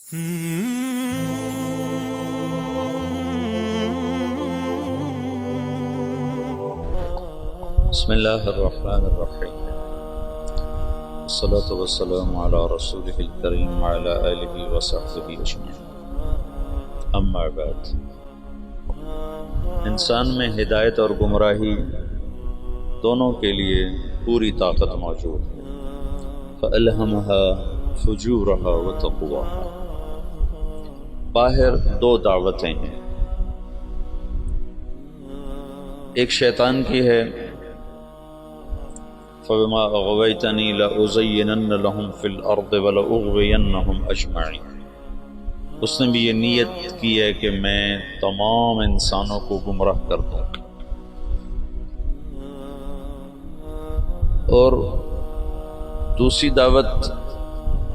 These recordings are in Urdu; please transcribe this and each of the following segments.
بسم اللہ الرحمن الرحیم، الصلاة والسلام علی رسولہ الکریم وعلی آلہ وصحبہ اجمعین، اما بعد۔ انسان میں ہدایت اور گمراہی دونوں کے لیے پوری طاقت موجود ہے۔ فَأَلْهَمَهَا فُجُورَهَا وَتَقْوَاهَا۔ باہر دو دعوتیں ہیں، ایک شیطان کی ہے، فَبِمَا أَغْوَيْتَنِي لَأُزَيِّنَنَّ لَهُمْ فِي الْأَرْضِ وَلَأُغْوِيَنَّهُمْ أَجْمَعِينَ۔ اس نے بھی یہ نیت کی ہے کہ میں تمام انسانوں کو گمراہ کر دوں۔ اور دوسری دعوت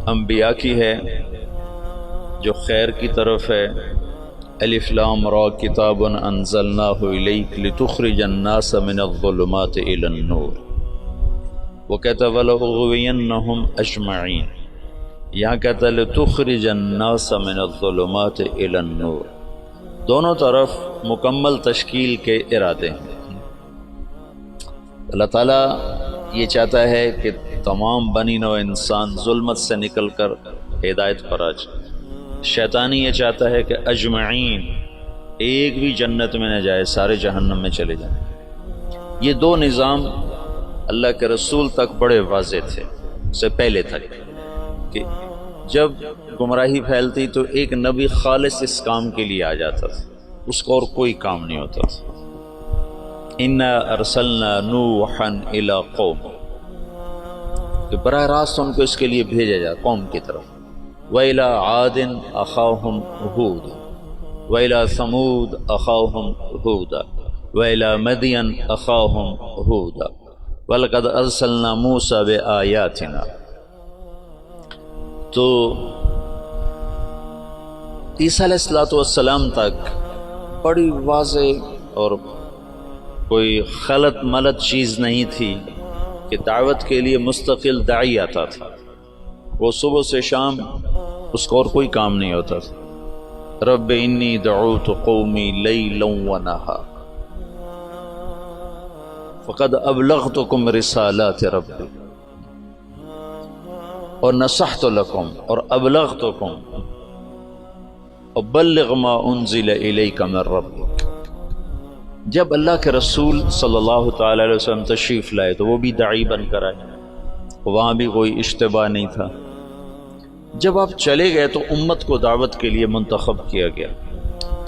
انبیاء کی ہے جو خیر کی طرف ہے۔ الف لام را کتاب انزلناہ الیک لتخرج الناس من الظلمات الی النور، وہ کہتا ہے وَلَأُغْوِيَنَّهُمْ أَجْمَعِينَ، یہاں کہتا ہے لِتُخْرِجَ النَّاسَ مِنَ الظُّلُمَاتِ إِلَى النُّورِ۔ دونوں طرف مکمل تشکیل کے ارادے ہیں۔ اللہ تعالیٰ یہ چاہتا ہے کہ تمام بنی نوع انسان ظلمت سے نکل کر ہدایت پر آ جائے۔ شیطانی یہ چاہتا ہے کہ اجمعین، ایک بھی جنت میں نہ جائے، سارے جہنم میں چلے جائیں۔ یہ دو نظام اللہ کے رسول تک بڑے واضح تھے، سے پہلے تک، کہ جب گمراہی پھیلتی تو ایک نبی خالص اس کام کے لیے آ جاتا تھا، اس کو اور کوئی کام نہیں ہوتا تھا۔ اِنَّا أَرْسَلْنَا نُوحًا إِلَىٰ قَوْمٍ، کہ براہ راست ان کو اس کے لیے بھیجا جائے قوم کی طرف۔ وَإِلَىٰ عَادٍ أَخَاهُمْ هُودًا وَإِلَىٰ ثَمُودَ أَخَاهُمْ هُودًا وَإِلَىٰ مَدْيَنَ أَخَاهُمْ هُودًا وَلَقَدْ أَرْسَلْنَا مُوسَىٰ بِآيَاتِنَا۔ تو عیسیٰ علیہ السلام تک بڑی واضح اور کوئی خلط ملط چیز نہیں تھی کہ دعوت کے لیے مستقل داعی آتا تھا، وہ صبح سے شام اس کو اور کوئی کام نہیں ہوتا تھا۔ رب انی دعوت قومی لیلا ونہارا فقد ابلغتکم رسالات ربی اور نصحت لکم اور ابلغتکم وبلغ ما انزل الیک من ربک۔ جب اللہ کے رسول صلی اللہ تعالی علیہ وسلم تشریف لائے تو وہ بھی داعی بن کر آئے، وہاں بھی کوئی اشتباہ نہیں تھا۔ جب آپ چلے گئے تو امت کو دعوت کے لیے منتخب کیا گیا۔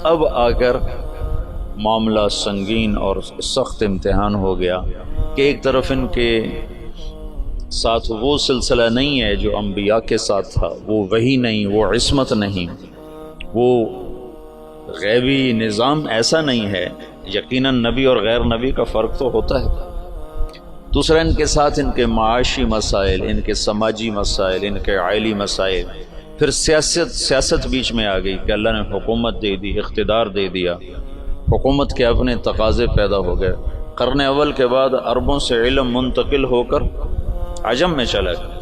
اب آ کر معاملہ سنگین اور سخت امتحان ہو گیا کہ ایک طرف ان کے ساتھ وہ سلسلہ نہیں ہے جو انبیاء کے ساتھ تھا، وہ وحی نہیں، وہ عصمت نہیں، وہ غیبی نظام ایسا نہیں ہے۔ یقیناً نبی اور غیر نبی کا فرق تو ہوتا ہے۔ دوسرا ان کے ساتھ ان کے معاشی مسائل، ان کے سماجی مسائل، ان کے عائلی مسائل، پھر سیاست بیچ میں آ گئی کہ اللہ نے حکومت دے دی، اقتدار دے دیا، حکومت کے اپنے تقاضے پیدا ہو گئے۔ قرن اول کے بعد عربوں سے علم منتقل ہو کر عجم میں چلا گیا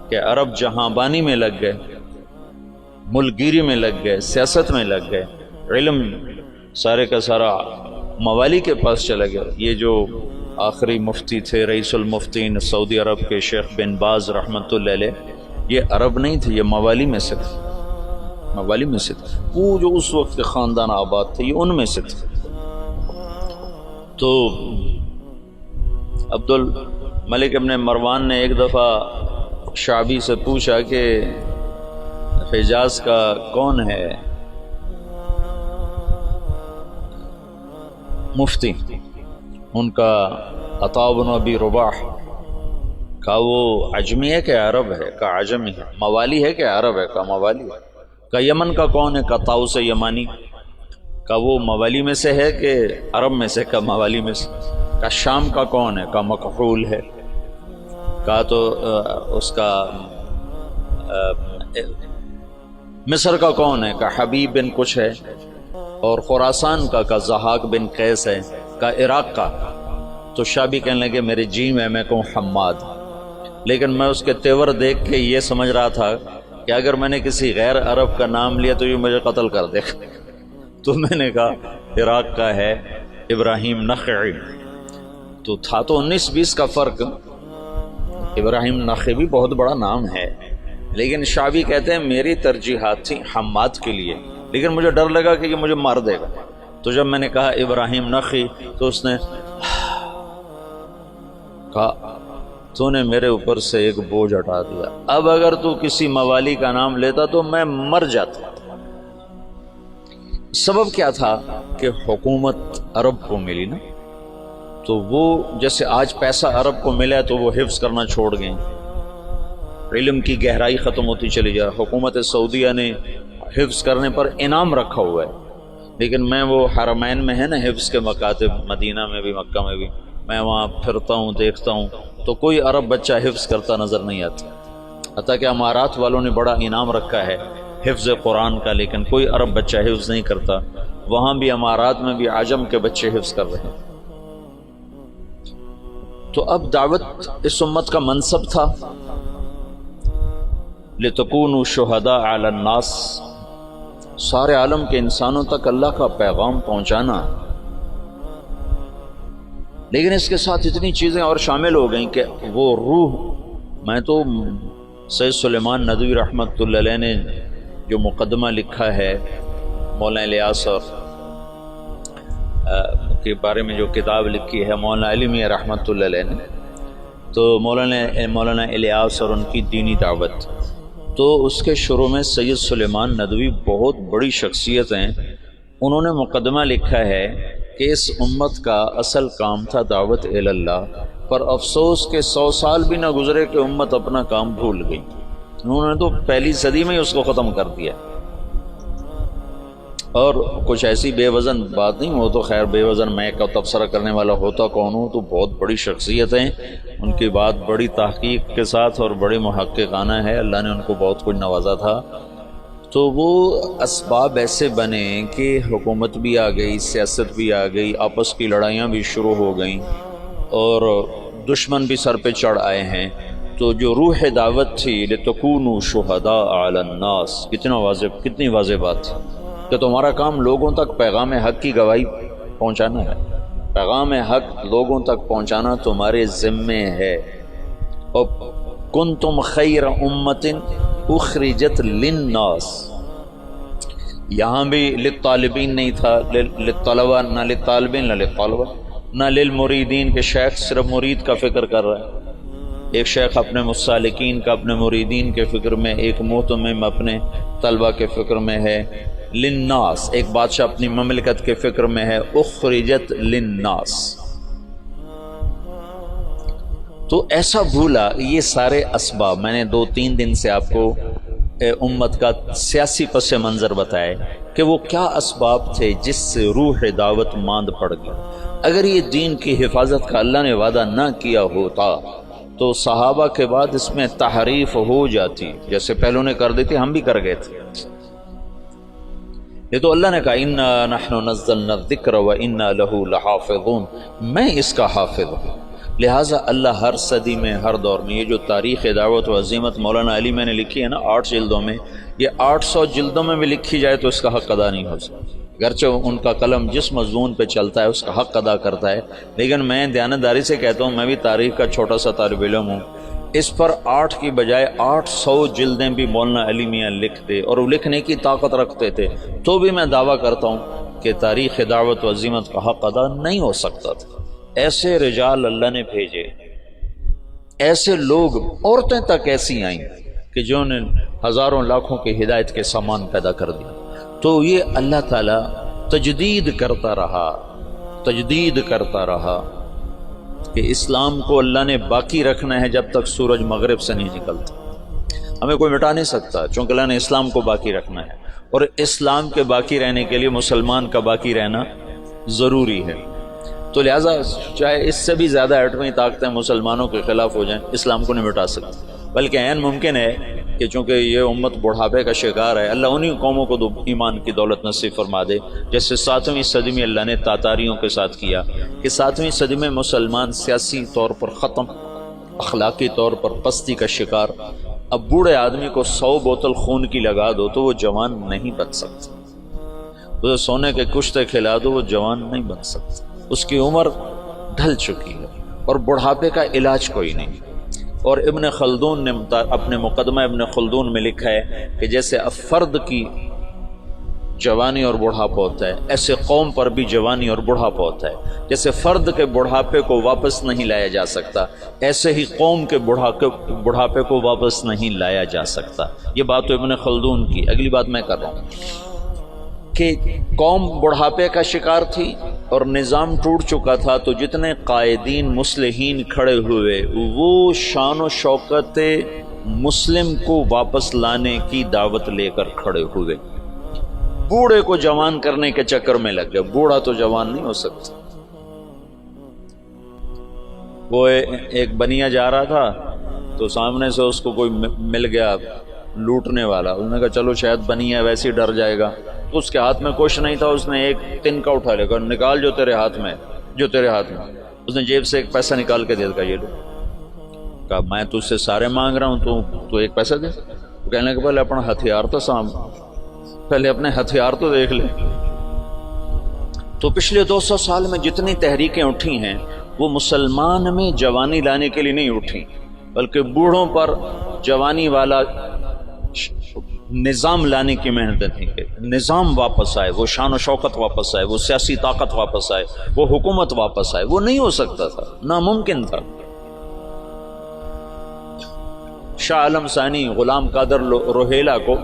کہ عرب جہاں بانی میں لگ گئے، ملک گیری میں لگ گئے، سیاست میں لگ گئے، علم سارے کا سارا موالی کے پاس چلا گیا۔ یہ جو آخری مفتی تھے، رئیس المفتین سعودی عرب کے شیخ بن باز رحمۃ اللہ علیہ، یہ عرب نہیں تھے، یہ موالی میں سے تھے، موالی میں سے تھے۔ وہ جو اس وقت کے خاندان آباد تھے یہ ان میں سے تھے۔ تو عبد الملک ابن مروان نے ایک دفعہ شعبی سے پوچھا کہ حجاز کا کون ہے مفتی؟ ان کا عطاء بن ابی رباح کا وہ عجمی ہے کہ عرب ہے؟ کا عجمی ہے۔ موالی ہے کہ عرب ہے؟ کا موالی ہے۔ کا یمن کا کون ہے؟ کا طاؤس یمانی کا وہ موالی میں سے ہے کہ عرب میں سے؟ کا موالی میں سے۔ کا شام کا کون ہے؟ کا مکحول ہے۔ کا تو اس کا مصر کا کون ہے؟ کا حبیب بن کچھ ہے۔ اور خراسان کا ضحاک بن قیس ہے۔ کا عراق کا تو شابی کہنے لگے میرے جی میں کہوں حماد، لیکن میں اس کے تیور دیکھ کے یہ سمجھ رہا تھا کہ اگر میں نے کسی غیر عرب کا نام لیا تو یہ مجھے قتل کر دے گا. تو میں نے کہا عراق کا ہے ابراہیم نخعی. تو تھا تو 19-20 کا فرق. ابراہیم نخعی بھی بہت بڑا نام ہے، لیکن شعبی کہتے ہیں میری ترجیحات تھیں حماد کے لیے، لیکن مجھے ڈر لگا کہ یہ مجھے مار دے گا. تو جب میں نے کہا ابراہیم نخعی تو اس نے کہا تو نے میرے اوپر سے ایک بوجھ ہٹا دیا. اب اگر تو کسی موالی کا نام لیتا تو میں مر جاتا. سبب کیا تھا کہ حکومت عرب کو ملی نا، تو وہ جیسے آج پیسہ عرب کو ملا تو وہ حفظ کرنا چھوڑ گئے، علم کی گہرائی ختم ہوتی چلی جا. حکومت سعودیہ نے حفظ کرنے پر انعام رکھا ہوا ہے، لیکن میں وہ حرمین میں ہے نا حفظ کے مکاتب، مدینہ میں بھی مکہ میں بھی، میں وہاں پھرتا ہوں دیکھتا ہوں تو کوئی عرب بچہ حفظ کرتا نظر نہیں آتا. حتیٰ کہ امارات والوں نے بڑا انعام رکھا ہے حفظ قرآن کا، لیکن کوئی عرب بچہ حفظ نہیں کرتا. وہاں بھی امارات میں بھی عجم کے بچے حفظ کر رہے ہیں. تو اب دعوت اس امت کا منصب تھا لِتَكُونُوا شُهَدَاءَ عَلَى النَّاسِ، سارے عالم کے انسانوں تک اللہ کا پیغام پہنچانا. لیکن اس کے ساتھ اتنی چیزیں اور شامل ہو گئیں کہ وہ روح، میں تو سید سلیمان ندوی رحمۃ اللہ علیہ نے جو مقدمہ لکھا ہے مولانا الیاس اور کے بارے میں جو کتاب لکھی ہے مولانا علی میاں رحمۃ اللہ علیہ نے، تو مولانا الیاس اور ان کی دینی دعوت، تو اس کے شروع میں سید سلیمان ندوی بہت بڑی شخصیت ہیں، انہوں نے مقدمہ لکھا ہے کہ اس امت کا اصل کام تھا دعوت الی اللہ، پر افسوس کہ 100 سال بھی نہ گزرے کہ امت اپنا کام بھول گئی. انہوں نے تو پہلی صدی میں ہی اس کو ختم کر دیا. اور کچھ ایسی بے وزن بات نہیں ہو تو خیر، بے وزن میں کا تبصرہ کرنے والا ہوتا کون ہوں، تو بہت بڑی شخصیت ہیں، ان کی بات بڑی تحقیق کے ساتھ اور بڑی محققانہ ہے، اللہ نے ان کو بہت کچھ نوازا تھا. تو وہ اسباب ایسے بنے کہ حکومت بھی آ گئی، سیاست بھی آ گئی، آپس کی لڑائیاں بھی شروع ہو گئیں اور دشمن بھی سر پہ چڑھ آئے ہیں. تو جو روح دعوت تھی لِتَكُونُوا شُهَدَاءَ عَلَى النَّاسِ، کتنی واضح بات تھی کہ تمہارا کام لوگوں تک پیغام حق کی گواہی پہنچانا ہے، پیغام حق لوگوں تک پہنچانا تمہارے ذمے ہے. اور کنتم خیر امت اخرجت للناس، یہاں بھی للطالبین نہیں تھا، للطلبہ، نہ للطالبین نہ للطلبہ، نہ للمریدین کہ شیخ صرف مرید کا فکر کر رہا ہے. ایک شیخ اپنے مسالکین کا، اپنے مریدین کے فکر میں، ایک مہتمم اپنے طلبہ کے فکر میں ہے. للناس، ایک بادشاہ اپنی مملکت کے فکر میں ہے. اخرجت للناس، تو ایسا بھولا. یہ سارے اسباب میں نے 2-3 دن سے آپ کو امت کا سیاسی پس منظر بتائے کہ وہ کیا اسباب تھے جس سے روح دعوت ماند پڑ گئی. اگر یہ دین کی حفاظت کا اللہ نے وعدہ نہ کیا ہوتا تو صحابہ کے بعد اس میں تحریف ہو جاتی، جیسے پہلوں نے کر دی تھی، ہم بھی کر گئے تھے. یہ تو اللہ نے کہا اِنَّا نَحْنُ نَزَّلْنَا الذِّكْرَ وَإِنَّا لَهُ لَحَافِظُونَ، میں اس کا حافظ ہوں. لہٰذا اللہ ہر صدی میں، ہر دور میں، یہ جو تاریخ دعوت و عظیمت مولانا علی میں نے لکھی ہے نا 8 جلدوں میں، یہ 800 جلدوں میں بھی لکھی جائے تو اس کا حق ادا نہیں ہو سکتا. گرچہ ان کا قلم جس مضمون پہ چلتا ہے اس کا حق ادا کرتا ہے، لیکن میں دیانتداری سے کہتا ہوں، میں بھی تاریخ کا چھوٹا سا طالب علم ہوں، اس پر 8 کی بجائے 800 جلدیں بھی مولانا علی میاں لکھ دے اور وہ لکھنے کی طاقت رکھتے تھے، تو بھی میں دعویٰ کرتا ہوں کہ تاریخ دعوت و عظیمت کا حق ادا نہیں ہو سکتا تھا. ایسے رجال اللہ نے بھیجے، ایسے لوگ، عورتیں تک ایسی آئیں کہ جنہوں نے ہزاروں لاکھوں کی ہدایت کے سامان پیدا کر دیا. تو یہ اللہ تعالیٰ تجدید کرتا رہا کہ اسلام کو اللہ نے باقی رکھنا ہے جب تک سورج مغرب سے نہیں نکلتا. ہمیں کوئی مٹا نہیں سکتا، چونکہ اللہ نے اسلام کو باقی رکھنا ہے، اور اسلام کے باقی رہنے کے لیے مسلمان کا باقی رہنا ضروری ہے. تو لہٰذا چاہے اس سے بھی زیادہ ایٹمی طاقتیں مسلمانوں کے خلاف ہو جائیں، اسلام کو نہیں مٹا سکتے. بلکہ عین ممکن ہے کہ چونکہ یہ امت بڑھاپے کا شکار ہے، اللہ انہی قوموں کو ایمان کی دولت نصیب فرما دے، جیسے 7ویں صدی میں اللہ نے تاتاریوں کے ساتھ کیا کہ 7ویں صدی میں مسلمان سیاسی طور پر ختم، اخلاقی طور پر پستی کا شکار، اب بوڑھے آدمی کو 100 بوتل خون کی لگا دو تو وہ جوان نہیں بن سکتا، اسے سونے کے کشتے کھلا دو وہ جوان نہیں بن سکتا، اس کی عمر ڈھل چکی ہے اور بڑھاپے کا علاج کوئی نہیں۔ اور ابن خلدون نے اپنے مقدمہ ابن خلدون میں لکھا ہے کہ جیسے اب فرد کی جوانی اور بڑھاپا ہوتا ہے، ایسے قوم پر بھی جوانی اور بڑھاپا ہوتا ہے۔ جیسے فرد کے بڑھاپے کو واپس نہیں لایا جا سکتا، ایسے ہی قوم کے بڑھاپے کو واپس نہیں لایا جا سکتا۔ یہ بات تو ابن خلدون کی۔ اگلی بات میں کر رہا ہوں کہ قوم بڑھاپے کا شکار تھی اور نظام ٹوٹ چکا تھا، تو جتنے قائدین مصلحین کھڑے ہوئے وہ شان و شوکت مسلم کو واپس لانے کی دعوت لے کر کھڑے ہوئے۔ بوڑھے کو جوان کرنے کے چکر میں لگ گئے، بوڑھا تو جوان نہیں ہو سکتا۔ وہ ایک بنیا جا رہا تھا تو سامنے سے اس کو کوئی مل گیا لوٹنے والا، انہوں نے کہا چلو شاید بنیا ویسے ہی ڈر جائے گا، تو اس کے ہاتھ میں کچھ نہیں تھا، اس نے ایک تنکا اٹھا لے کر نکال جو تیرے ہاتھ میں، اس نے جیب سے ایک پیسہ نکال کے دے دیا، یہ لو۔ کہا میں تجھ سے سارے مانگ رہا ہوں تو ایک پیسہ دے۔ وہ کہنے لگا پہلے اپنا ہتھیار تو پہلے اپنے ہتھیار تو دیکھ لے۔ تو پچھلے 200 سال میں جتنی تحریکیں اٹھی ہیں وہ مسلمان میں جوانی لانے کے لیے نہیں اٹھی، بلکہ بوڑھوں پر جوانی والا نظام لانے کی محنت تھی کہ نظام واپس آئے، وہ شان و شوکت واپس آئے، وہ سیاسی طاقت واپس آئے، وہ حکومت واپس آئے۔ وہ نہیں ہو سکتا تھا، ناممکن تھا۔ شاہ عالم ثانی غلام قادر روہیلا کو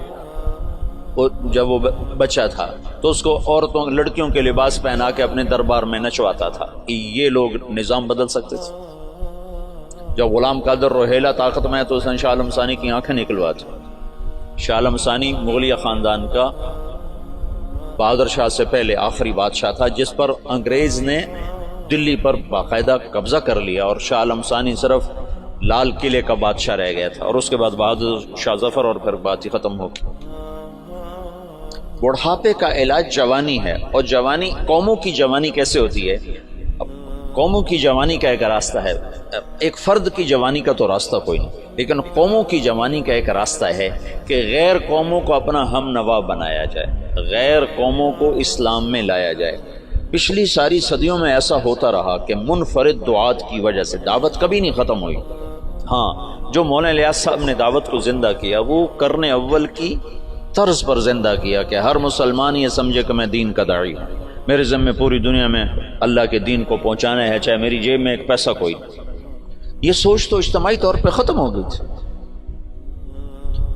جب وہ بچہ تھا تو اس کو عورتوں لڑکیوں کے لباس پہنا کے اپنے دربار میں نچواتا تھا۔ یہ لوگ نظام بدل سکتے تھے؟ جب غلام قادر روہیلا طاقت میں تو اس نے شاہ عالم ثانی کی آنکھیں نکلوا دی۔ شاہ عالم ثانی مغلیہ خاندان کا بہادر شاہ سے پہلے آخری بادشاہ تھا جس پر انگریز نے دلی پر باقاعدہ قبضہ کر لیا، اور شاہ عالم ثانی صرف لال قلعے کا بادشاہ رہ گیا تھا، اور اس کے بعد بہادر شاہ ظفر، اور پھر بات ہی ختم ہو گئی۔ بڑھاپے کا علاج جوانی ہے، اور جوانی قوموں کی جوانی کیسے ہوتی ہے؟ قوموں کی جوانی کا ایک راستہ ہے، ایک فرد کی جوانی کا تو راستہ کوئی نہیں، لیکن قوموں کی جوانی کا ایک راستہ ہے کہ غیر قوموں کو اپنا ہم نوا بنایا جائے، غیر قوموں کو اسلام میں لایا جائے۔ پچھلی ساری صدیوں میں ایسا ہوتا رہا کہ منفرد دعات کی وجہ سے دعوت کبھی نہیں ختم ہوئی۔ ہاں، جو مولانا الیاس صاحب نے دعوت کو زندہ کیا وہ قرن اول کی طرز پر زندہ کیا کہ ہر مسلمان یہ سمجھے کہ میں دین کا داعی ہوں، میرے ذمہ پوری دنیا میں اللہ کے دین کو پہنچانا ہے، چاہے میری جیب میں ایک پیسہ کوئی نہیں۔ یہ سوچ تو اجتماعی طور پہ ختم ہو گئی تھی۔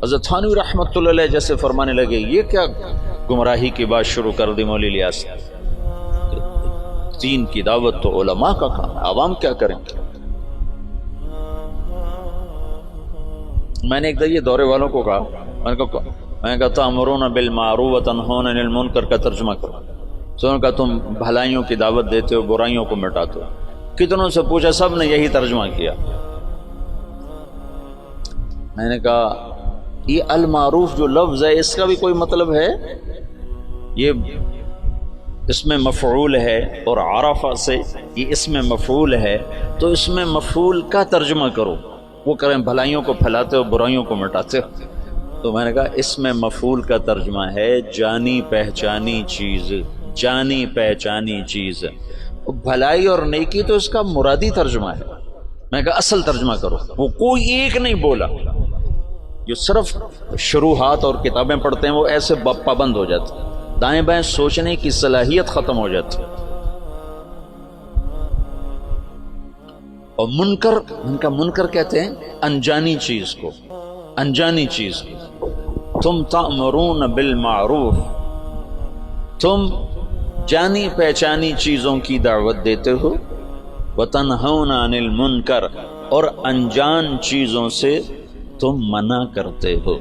حضرت تھانوی رحمۃ اللہ علیہ جیسے فرمانے لگے یہ کیا گمراہی کی بات شروع کر دی مولوی الیاس، دین کی دعوت تو علماء کا کام ہے، عوام کیا کریں؟ میں نے ایک دفعہ یہ دورے والوں کو کہا، میں کہا تأمرون بالمعروف وتنہون عن المنکر کا ترجمہ کرو۔ تو انہوں نے کہا تم بھلائیوں کی دعوت دیتے ہو، برائیوں کو مٹاتے ہو۔ کتنوں سے پوچھا، سب نے یہی ترجمہ کیا۔ میں نے کہا یہ المعروف جو لفظ ہے اس کا بھی کوئی مطلب ہے؟ یہ اس میں مفعول ہے، اور عرفہ سے یہ اس میں مفعول ہے، تو اس میں مفعول کا ترجمہ کرو۔ وہ کریں بھلائیوں کو پھیلاتے ہو، برائیوں کو مٹاتے ہو۔ تو میں نے کہا اس میں مفعول کا ترجمہ ہے جانی پہچانی چیز، جانی پہچانی چیز۔ بھلائی اور نیکی تو اس کا مرادی ترجمہ ہے۔ میں نے کہا اصل ترجمہ کرو۔ وہ کوئی ایک نہیں بولا، جو صرف شروحات اور کتابیں پڑھتے ہیں وہ ایسے پابند ہو جاتے، دائیں بائیں سوچنے کی صلاحیت ختم ہو جاتی۔ اور منکر، ان کا منکر کہتے ہیں انجانی چیز کو، انجانی چیز کو۔ تم تأمرون بالمعروف، تم جانی پہچانی چیزوں کی دعوت دیتے ہو، وتنہون عن المنکر، اور انجان چیزوں سے تم منع کرتے ہو۔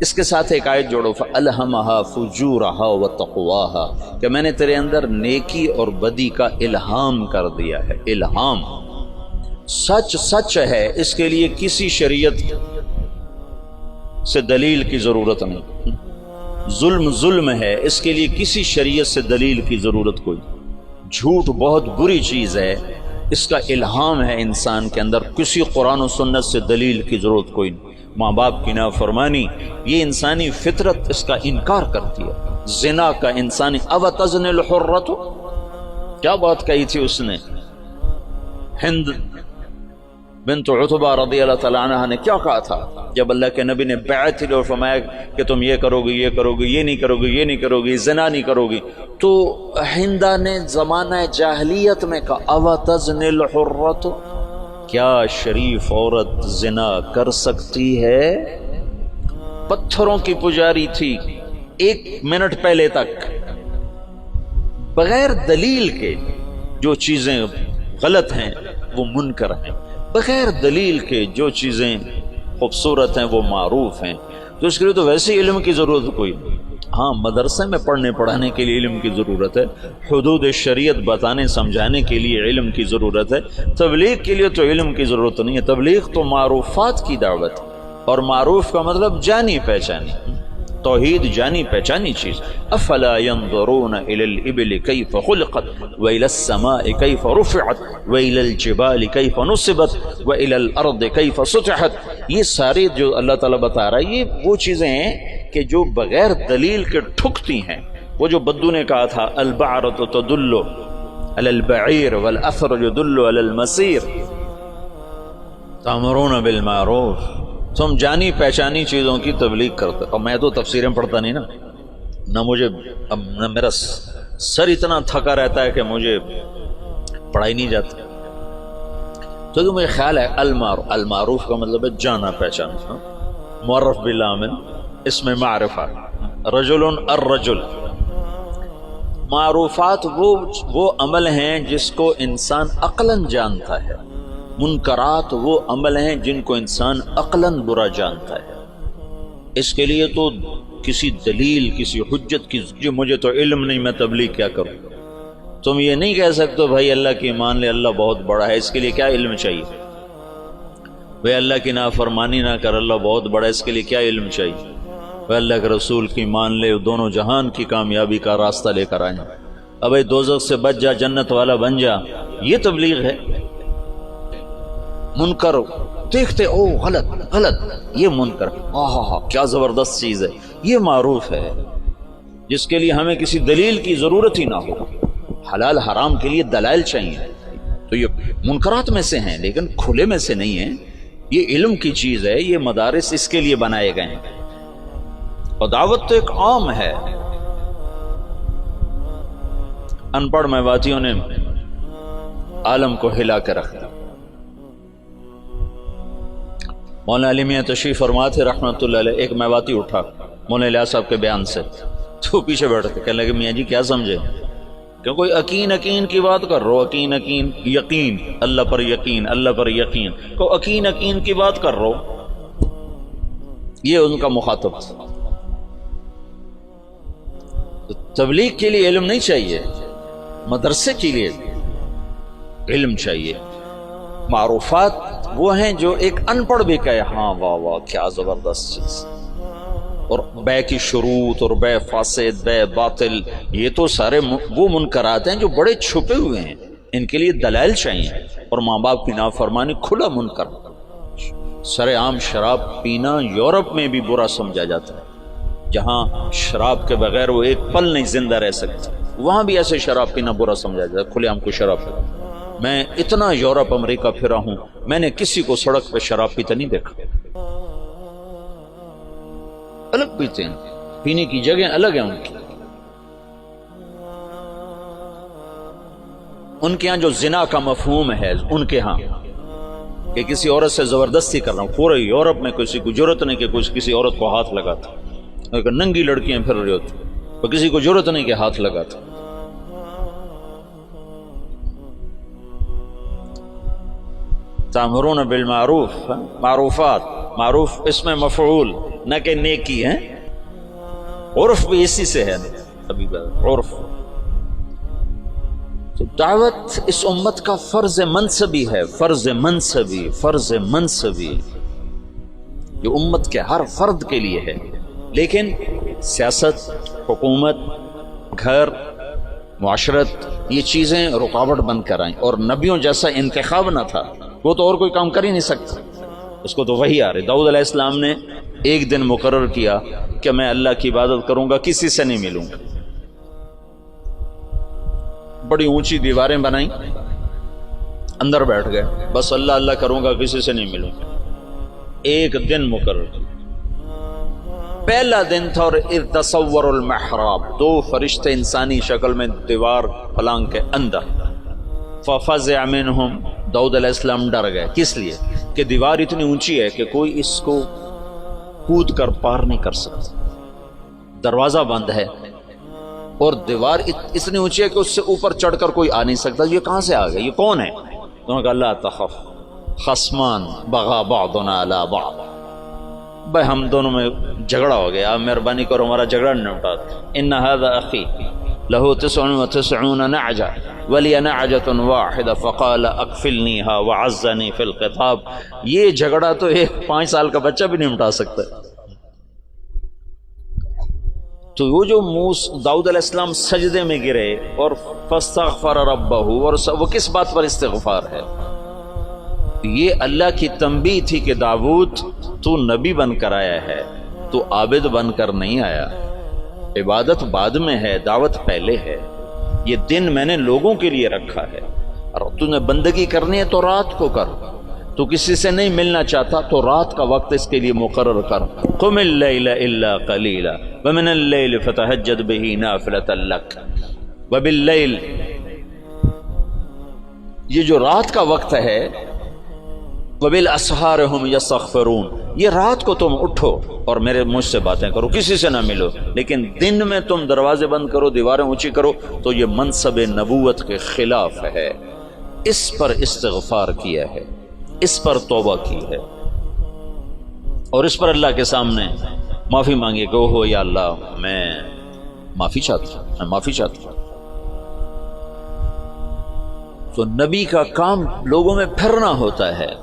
اس کے ساتھ ایک آیت جوڑو، فَأَلْهَمَهَا فُجُورَهَا وَتَقْوَاهَا، کہ میں نے تیرے اندر نیکی اور بدی کا الہام کر دیا ہے۔ الہام سچ سچ ہے، اس کے لیے کسی شریعت سے دلیل کی ضرورت نہیں۔ ظلم ظلم ہے، اس کے لیے کسی شریعت سے دلیل کی ضرورت کوئی۔ جھوٹ بہت بری چیز ہے، اس کا الہام ہے انسان کے اندر، کسی قرآن و سنت سے دلیل کی ضرورت کوئی نہیں۔ ماں باپ کی نافرمانی، یہ انسانی فطرت اس کا انکار کرتی ہے۔ زنا کا انسانی اب تزن الحرۃ، کیا بات کہی تھی اس نے؟ ہند بنت عتبہ رضی اللہ تعالیٰ عنہ نے کیا کہا تھا جب اللہ کے نبی نے بیعت لی اور فرمایا کہ تم یہ کرو گی، یہ کرو گی، یہ نہیں کرو گی، یہ نہیں کرو گی، زنا نہیں کرو گی، تو ہندہ نے زمانہ جاہلیت میں کہا او تزن الحرۃ، کیا شریف عورت زنا کر سکتی ہے؟ پتھروں کی پجاری تھی 1 منٹ پہلے تک، بغیر دلیل کے جو چیزیں غلط ہیں وہ منکر ہیں، بغیر دلیل کے جو چیزیں خوبصورت ہیں وہ معروف ہیں، تو اس کے لیے تو ویسے علم کی ضرورت کوئی نہیں۔ ہاں مدرسے میں پڑھنے پڑھانے کے لیے علم کی ضرورت ہے، حدود شریعت بتانے سمجھانے کے لیے علم کی ضرورت ہے، تبلیغ کے لیے تو علم کی ضرورت نہیں ہے، تبلیغ تو معروفات کی دعوت ہے، اور معروف کا مطلب جانی پہچانی، توحید جانی پہچانی چیز۔ افلا ينظرون الى الابل كيف خلقت والى السماء كيف رفعت والى الجبال كيف نصبت والى الارض كيف سطحت، یہ ساری جو اللہ تعالیٰ بتا رہا ہے یہ وہ چیزیں ہیں کہ جو بغیر دلیل کے ٹھکتی ہیں۔ وہ جو بدو نے کہا تھا البعرۃ تدل علی البعیر والاثر يدل علی المسیر، تأمرون بالمعروف، تم جانی پہچانی چیزوں کی تبلیغ کرتے۔ اور میں تو تفسیریں پڑھتا نہیں نا، نہ مجھے اب نہ میرا سر اتنا تھکا رہتا ہے کہ مجھے پڑھائی نہیں جاتی، تو مجھے خیال ہے المعروف کا مطلب ہے جانا پہچانا، معرف بالعامل، اس میں معرفہ، رجل الرجل، معروفات وہ عمل ہیں جس کو انسان عقلاً جانتا ہے، منکرات وہ عمل ہیں جن کو انسان عقلاً برا جانتا ہے۔ اس کے لیے تو کسی دلیل، کسی حجت کی، جو مجھے تو علم نہیں میں تبلیغ کیا کروں، تم یہ نہیں کہہ سکتے بھائی اللہ کی مان لے، اللہ بہت بڑا ہے، اس کے لیے کیا علم چاہیے؟ بھائی اللہ کی نافرمانی نہ کر، اللہ بہت بڑا ہے، اس کے لیے کیا علم چاہیے؟ بھائی اللہ کے رسول کی مان لے، دونوں جہان کی کامیابی کا راستہ لے کر آئیں، اب دوزخ سے بچ جا، جنت والا بن جا، یہ تبلیغ ہے؟ منکر دیکھتے او غلط غلط، یہ منکر، ہاں کیا زبردست چیز ہے، یہ معروف ہے جس کے لیے ہمیں کسی دلیل کی ضرورت ہی نہ ہو۔ حلال حرام کے لیے دلائل چاہیے، تو یہ منکرات میں سے ہیں لیکن کھلے میں سے نہیں ہیں، یہ علم کی چیز ہے، یہ مدارس اس کے لیے بنائے گئے ہیں، اور دعوت تو ایک عام ہے۔ ان پڑھ میواتیوں نے عالم کو ہلا کے رکھ دیا۔ مولانا علی میاں تشریف فرما تھے رحمۃ اللہ علیہ، ایک میواتی اٹھا مولانا الیاس صاحب کے بیان سے، تو پیچھے بیٹھتے، کہنے لگے میاں جی کیا سمجھے کہ کوئی یقین کی بات کر رہو، یقین اللہ پر یقین، اللہ پر یقین کو یقین کی بات کر رہو، یہ ان کا مخاطب تھا۔ تبلیغ کے لیے علم نہیں چاہیے، مدرسے کے لیے علم چاہیے۔ معروفات وہ ہیں جو ایک ان پڑھ بھی کہے ہاں واہ واہ کیا زبردست چیز، اور بے کی شروط اور بے فاسد، بے باطل، یہ تو سارے وہ منکرات ہیں جو بڑے چھپے ہوئے ہیں، ان کے لیے دلائل چاہیے۔ اور ماں باپ کی نافرمانی کھلا منکر، سر عام شراب پینا یورپ میں بھی برا سمجھا جاتا ہے، جہاں شراب کے بغیر وہ ایک پل نہیں زندہ رہ سکتے، وہاں بھی ایسے شراب پینا برا سمجھا جاتا ہے، کھلے عام کو شراب پینا۔ میں اتنا یورپ امریکہ پھرا ہوں، میں نے کسی کو سڑک پہ شراب پیتا نہیں دیکھا، الگ پیتے ہیں، پینے کی جگہ الگ ہیں ان کے ہاں جو زنا کا مفہوم ہے ان کے ہاں، کہ کسی عورت سے زبردستی کر رہا ہوں، پورے یورپ میں کسی کو جرت نہیں کہ کسی عورت کو ہاتھ لگاتا، ننگی لڑکیاں پھر رہی ہوتی، تو کسی کو جرت نہیں کہ ہاتھ لگاتا۔ تامرون بالمعروف، معروفات، معروف اس میں مفعول نہ کہ نیکی ہے، عرف بھی اسی سے ہے، ابھی عرف۔ تو دعوت اس امت کا فرض منصبی ہے، فرض منصبی جو امت کے ہر فرد کے لیے ہے، لیکن سیاست، حکومت، گھر، معاشرت، یہ چیزیں رکاوٹ بن کر آئیں، اور نبیوں جیسا انتخاب نہ تھا، وہ تو اور کوئی کام کر ہی نہیں سکتا، اس کو تو وہی آ رہی. داؤد علیہ السلام نے ایک دن مقرر کیا کہ میں اللہ کی عبادت کروں گا, کسی سے نہیں ملوں گا. بڑی اونچی دیواریں بنائیں, اندر بیٹھ گئے, بس اللہ اللہ کروں گا, کسی سے نہیں ملوں گا. ایک دن مقرر کیا. پہلا دن تھا اور تصور المحراب, 2 فرشتے انسانی شکل میں دیوار پلنگ کے اندر. ففزع منہم, داؤد علیہ السلام ڈر گئے. کس لیے کہ دیوار اتنی اونچی ہے کہ کوئی اس کو کود کر پار نہیں کر سکتا, دروازہ بند ہے, اور دیوار اتنی اونچی ہے کہ اس سے اوپر چڑھ کر کوئی آ نہیں سکتا. یہ کہاں سے آ گیا, یہ کون ہے؟ انہوں نے کہا لا تخف خصمان بغا بعضنا علی بعض, بھائی ہم دونوں میں جھگڑا ہو گیا, آپ مہربانی کرو ہمارا جھگڑا نمٹا. ان هذا اخی له 99 نعجہ ولی نعجۃ واحدہ فقال اکفلنیها وعزنی فی الخطاب. یہ جھگڑا تو ایک 5 سال کا بچہ بھی نہیں مٹا سکتا. تو وہ جو داؤد علیہ السلام سجدے میں گرے اور فاستغفر ربہ, اور وہ کس بات پر استغفار ہے؟ یہ اللہ کی تنبیہ تھی کہ داؤد تو نبی بن کر آیا ہے, تو عابد بن کر نہیں آیا. عبادت بعد میں ہے, دعوت پہلے ہے. یہ دن میں نے لوگوں کے لیے رکھا ہے, اور تو نے بندگی کرنی ہے تو رات کو کر. تو کسی سے نہیں ملنا چاہتا تو رات کا وقت اس کے لیے مقرر کر. قم اللیل الا قلیلا ومن اللیل فتہجد بہ نافلۃ لک وباللیل. یہ جو رات کا وقت ہے, وبالاسحار هم یستغفرون, یہ رات کو تم اٹھو اور میرے مجھ سے باتیں کرو, کسی سے نہ ملو, لیکن دن میں تم دروازے بند کرو, دیواریں اونچی کرو, تو یہ منصب نبوت کے خلاف ہے. اس پر استغفار کیا ہے, اس پر توبہ کی ہے, اور اس پر اللہ کے سامنے معافی مانگے کہ اوہ یا اللہ میں معافی چاہتا ہوں, میں معافی چاہتا ہوں. تو نبی کا کام لوگوں میں پھرنا ہوتا ہے,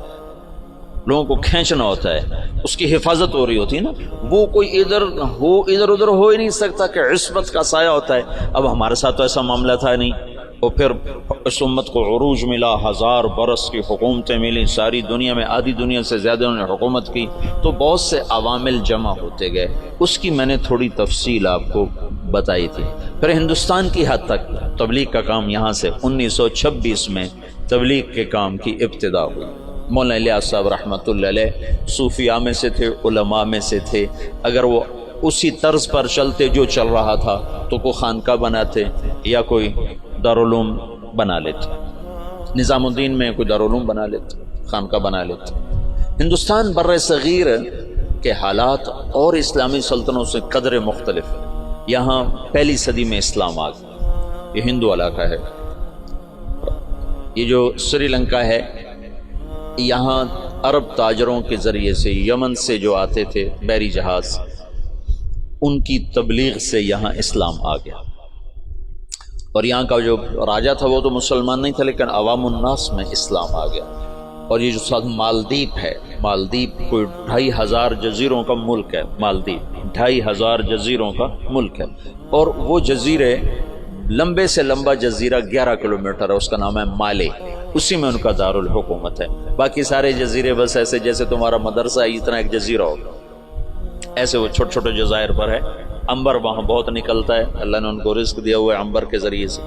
لوگوں کو کھینچنا ہوتا ہے, اس کی حفاظت ہو رہی ہوتی ہے نا. وہ کوئی ادھر ادھر ہو ہی نہیں سکتا کہ عصمت کا سایہ ہوتا ہے. اب ہمارے ساتھ تو ایسا معاملہ تھا نہیں, اور پھر اس امت کو عروج ملا, 1000 برس کی حکومتیں ملی, ساری دنیا میں آدھی دنیا سے زیادہ انہوں نے حکومت کی, تو بہت سے عوامل جمع ہوتے گئے. اس کی میں نے تھوڑی تفصیل آپ کو بتائی تھی. پھر ہندوستان کی حد تک تبلیغ کا کام یہاں سے 1926 میں تبلیغ کے کام کی ابتدا ہوئی. مولانا الیاس صاحب رحمۃ اللہ علیہ صوفیاء میں سے تھے, علماء میں سے تھے. اگر وہ اسی طرز پر چلتے جو چل رہا تھا تو کوئی خانقاہ بناتے یا کوئی دارالعلوم بنا لیتے, نظام الدین میں کوئی دارالعلوم بنا لیتے, خانقاہ بنا لیتے. ہندوستان بر صغیر کے حالات اور اسلامی سلطنتوں سے قدر مختلف. یہاں 1 صدی میں اسلام آ گیا, یہ ہندو علاقہ ہے. یہ جو سری لنکا ہے, یہاں عرب تاجروں کے ذریعے سے یمن سے جو آتے تھے بحری جہاز, ان کی تبلیغ سے یہاں اسلام آ گیا. اور یہاں کا جو راجہ تھا وہ تو مسلمان نہیں تھا, لیکن عوام الناس میں اسلام آ گیا. اور یہ جو ساتھ مالدیپ ہے, مالدیپ کوئی 2500 جزیروں کا ملک ہے. مالدیپ 2500 جزیروں کا ملک ہے, اور وہ جزیرے لمبے سے لمبا جزیرہ 11 کلومیٹر ہے, اس کا نام ہے مالے, اسی میں ان کا دارالحکومت ہے. باقی سارے جزیرے بس ایسے جیسے تمہارا مدرسہ ہے اتنا ایک جزیرہ ہوگا, ایسے وہ چھوٹے چھوٹے جزائر پر ہے. عنبر وہاں بہت نکلتا ہے, اللہ نے ان کو رزق دیا ہوا ہے عنبر کے ذریعے سے.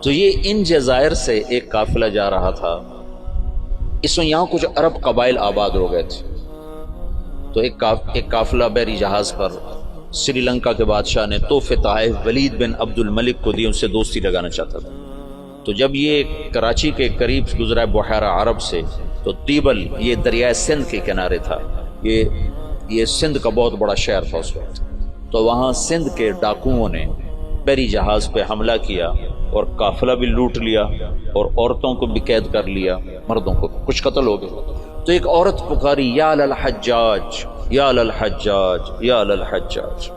تو یہ ان جزائر سے ایک قافلہ جا رہا تھا. اس میں یہاں کچھ عرب قبائل آباد ہو گئے تھے, تو ایک قافلہ بحری جہاز پر سری لنکا کے بادشاہ نے تحفے تحائف ولید بن عبد الملک کو دی, ان سے دوستی لگانا چاہتا تھا. تو جب یہ کراچی کے قریب گزرا بحیرہ عرب سے, تو تیبل یہ دریائے سندھ کے کنارے تھا, یہ سندھ کا بہت بڑا شہر تھا اس وقت. تو وہاں سندھ کے ڈاکوؤں نے بحری جہاز پہ حملہ کیا اور قافلہ بھی لوٹ لیا, اور عورتوں کو بھی قید کر لیا, مردوں کو کچھ قتل ہو گئے. تو ایک عورت پکاری یا للحجاج یا للحجاج یا للحجاج.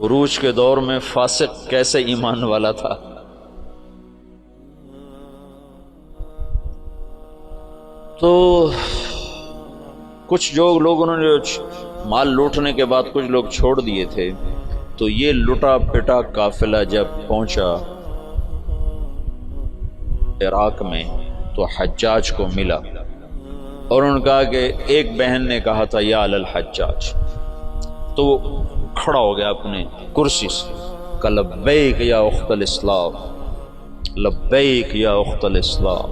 عروج کے دور میں فاسق کیسے ایمان والا تھا. تو کچھ جو لوگ انہوں نے مال لوٹنے کے بعد کچھ لوگ چھوڑ دیے تھے. تو یہ لٹا پٹا قافلہ جب پہنچا عراق میں تو حجاج کو ملا اور انہوں نے کہا کہ ایک بہن نے کہا تھا یا الحجاج، تو وہ کھڑا ہو گیا اپنے کرسی سے، کہ لبیک یا اخت الاسلام، لبیک یا اخت الاسلام،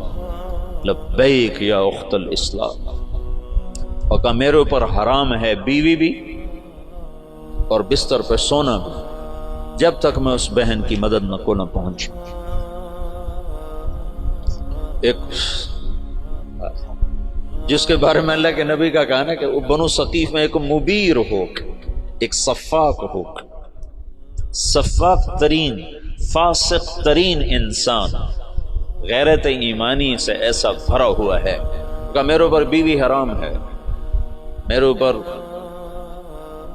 لبیک یا اخت الاسلام، اور کہا میرے اوپر حرام ہے بیوی بھی اور بستر پہ سونا بھی جب تک میں اس بہن کی مدد کو نہ پہنچوں۔ ایک جس کے بارے میں اللہ کے نبی کا کہنا ہے کہ وہ بنو ثقیف میں ایک مبیر ہو، ایک صفاق ہو، صفاق ترین فاسق ترین انسان غیرت ایمانی سے ایسا بھرا ہوا ہے کہ میرے اوپر بیوی حرام ہے، میرے اوپر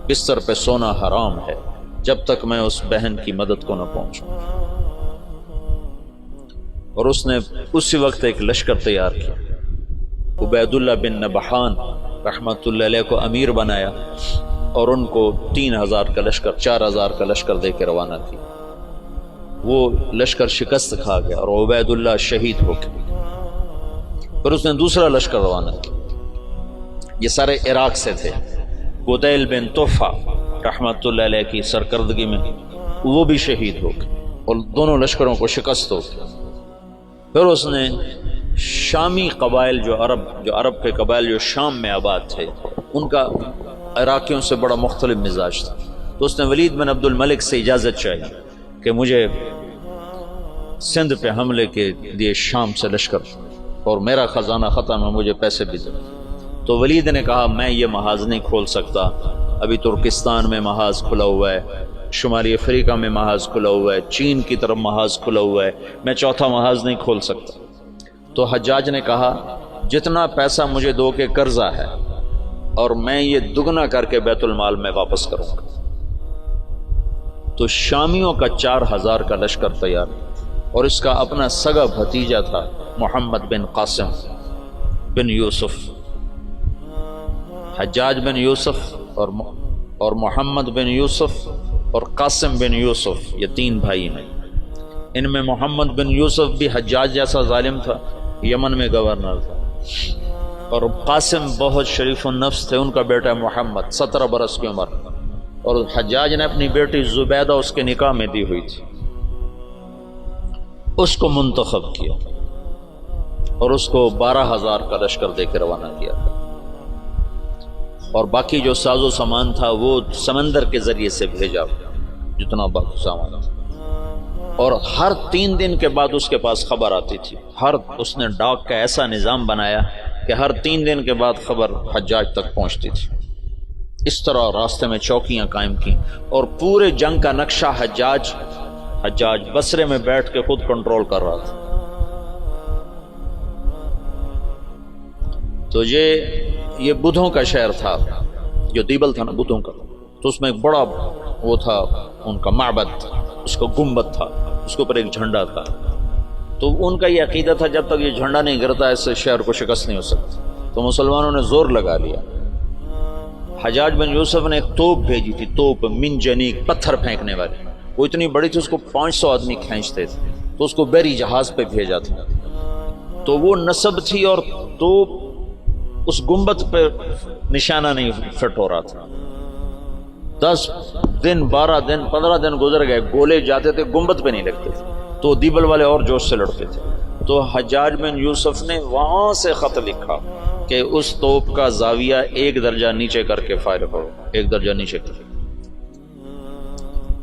بستر پہ سونا حرام ہے جب تک میں اس بہن کی مدد کو نہ پہنچوں۔ اور اس نے اسی وقت ایک لشکر تیار کیا، عبید اللہ بن نبحان رحمت اللہ علیہ کو امیر بنایا اور ان کو 3000 کا لشکر 4000 کا لشکر دے کے روانہ کیا۔ وہ لشکر شکست کھا گیا اور عبید اللہ شہید ہو گئے۔ پھر اس نے دوسرا لشکر روانہ کیا، یہ سارے عراق سے تھے۔ بدیل بن طوفہ رحمت اللہ علیہ کی سرکردگی میں وہ بھی شہید ہو گئے اور دونوں لشکروں کو شکست ہو گئی۔ پھر اس نے شامی قبائل جو عرب کے قبائل جو شام میں آباد تھے، ان کا عراقیوں سے بڑا مختلف مزاج تھا، تو اس نے ولید بن عبد الملک سے اجازت چاہی کہ مجھے سندھ پہ حملے کے لیے شام سے لشکر اور میرا خزانہ ختم ہے، مجھے پیسے بھی دے۔ تو ولید نے کہا میں یہ محاذ نہیں کھول سکتا، ابھی ترکستان میں محاذ کھلا ہوا ہے، شمالی افریقہ میں محاذ کھلا ہوا ہے، چین کی طرف محاذ کھلا ہوا ہے، میں چوتھا محاذ نہیں کھول سکتا۔ تو حجاج نے کہا جتنا پیسہ مجھے دو کے قرضہ ہے اور میں یہ دگنا کر کے بیت المال میں واپس کروں گا۔ تو شامیوں کا 4000 کا لشکر تیار، اور اس کا اپنا سگا بھتیجا تھا محمد بن قاسم بن یوسف۔ حجاج بن یوسف اور محمد بن یوسف اور قاسم بن یوسف، یہ 3 بھائی ہیں۔ ان میں محمد بن یوسف بھی حجاج جیسا ظالم تھا، یمن میں گورنر تھا، اور قاسم بہت شریف النفس تھے، ان کا بیٹا محمد 17 برس کی عمر، اور حجاج نے اپنی بیٹی زبیدہ اس کے نکاح میں دی ہوئی تھی، اس کو منتخب کیا اور اس کو 12000 کا لشکر دے کے روانہ کیا، اور باقی جو ساز و سامان تھا وہ سمندر کے ذریعے سے بھیجا، جتنا باقی سامان تھا۔ اور ہر 3 دن کے بعد اس کے پاس خبر آتی تھی، اس نے ڈاک کا ایسا نظام بنایا کہ ہر 3 دن کے بعد خبر حجاج تک پہنچتی تھی۔ اس طرح راستے میں چوکیاں قائم کی، اور پورے جنگ کا نقشہ حجاج بصرے میں بیٹھ کے خود کنٹرول کر رہا تھا۔ تو یہ بدھوں کا شہر تھا، جو دیبل تھا نا بدھوں کا، تو اس میں ایک بڑا وہ تھا ان کا معبد، اس کا گنبد تھا، اس کے اوپر ایک جھنڈا تھا۔ تو ان کا یہ عقیدہ تھا جب تک یہ جھنڈا نہیں گرتا اس سے شہر کو شکست نہیں ہو سکتی۔ تو مسلمانوں نے زور لگا لیا، حجاج بن یوسف نے ایک توپ بھیجی تھی، توپ منجنیق، پتھر پھینکنے والی، وہ اتنی بڑی تھی اس کو 500 آدمی کھینچتے تھے، تو اس کو بحری جہاز پہ بھیجا تھا۔ تو وہ نصب تھی اور توپ اس گنبد پہ نشانہ نہیں فٹ ہو رہا تھا۔ 10 دن 12 دن 15 دن گزر گئے، گولے جاتے تھے گنبد پہ نہیں لگتے تھے، تو دیبل والے اور جوش سے لڑتے تھے۔ تو حجاج بن یوسف نے وہاں سے خط لکھا کہ اس توپ کا زاویہ 1 درجہ نیچے کر کے فائر کرو، 1 درجہ نیچے کر کے۔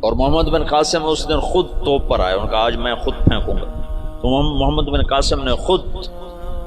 اور محمد بن قاسم اس دن خود توپ پر آئے، ان کا آج میں خود پھینکوں گا۔ تو محمد بن قاسم نے خود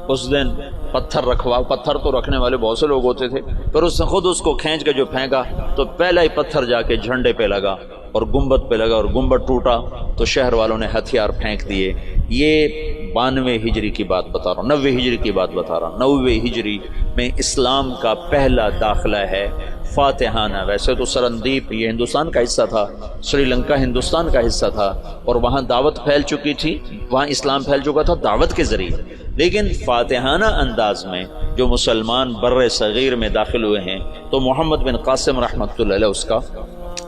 اس دن پتھر تو رکھنے والے بہت سے لوگ ہوتے تھے، پھر اس نے خود اس کو کھینچ کے جو پھینکا تو پہلا ہی پتھر جا کے جھنڈے پہ لگا اور گنبد پہ لگا، اور گنبد ٹوٹا تو شہر والوں نے ہتھیار پھینک دیے۔ یہ 92 ہجری کی بات بتا رہا ہوں، 90 ہجری کی بات بتا رہا ہوں۔ 90 ہجری میں اسلام کا پہلا داخلہ ہے فاتحانہ۔ ویسے تو سرندیپ یہ ہندوستان کا حصہ تھا، سری لنکا ہندوستان کا حصہ تھا، اور وہاں دعوت پھیل چکی تھی، وہاں اسلام پھیل چکا تھا دعوت کے ذریعے، لیکن فاتحانہ انداز میں جو مسلمان بر صغیر میں داخل ہوئے ہیں تو محمد بن قاسم رحمۃ اللہ علیہ اس کا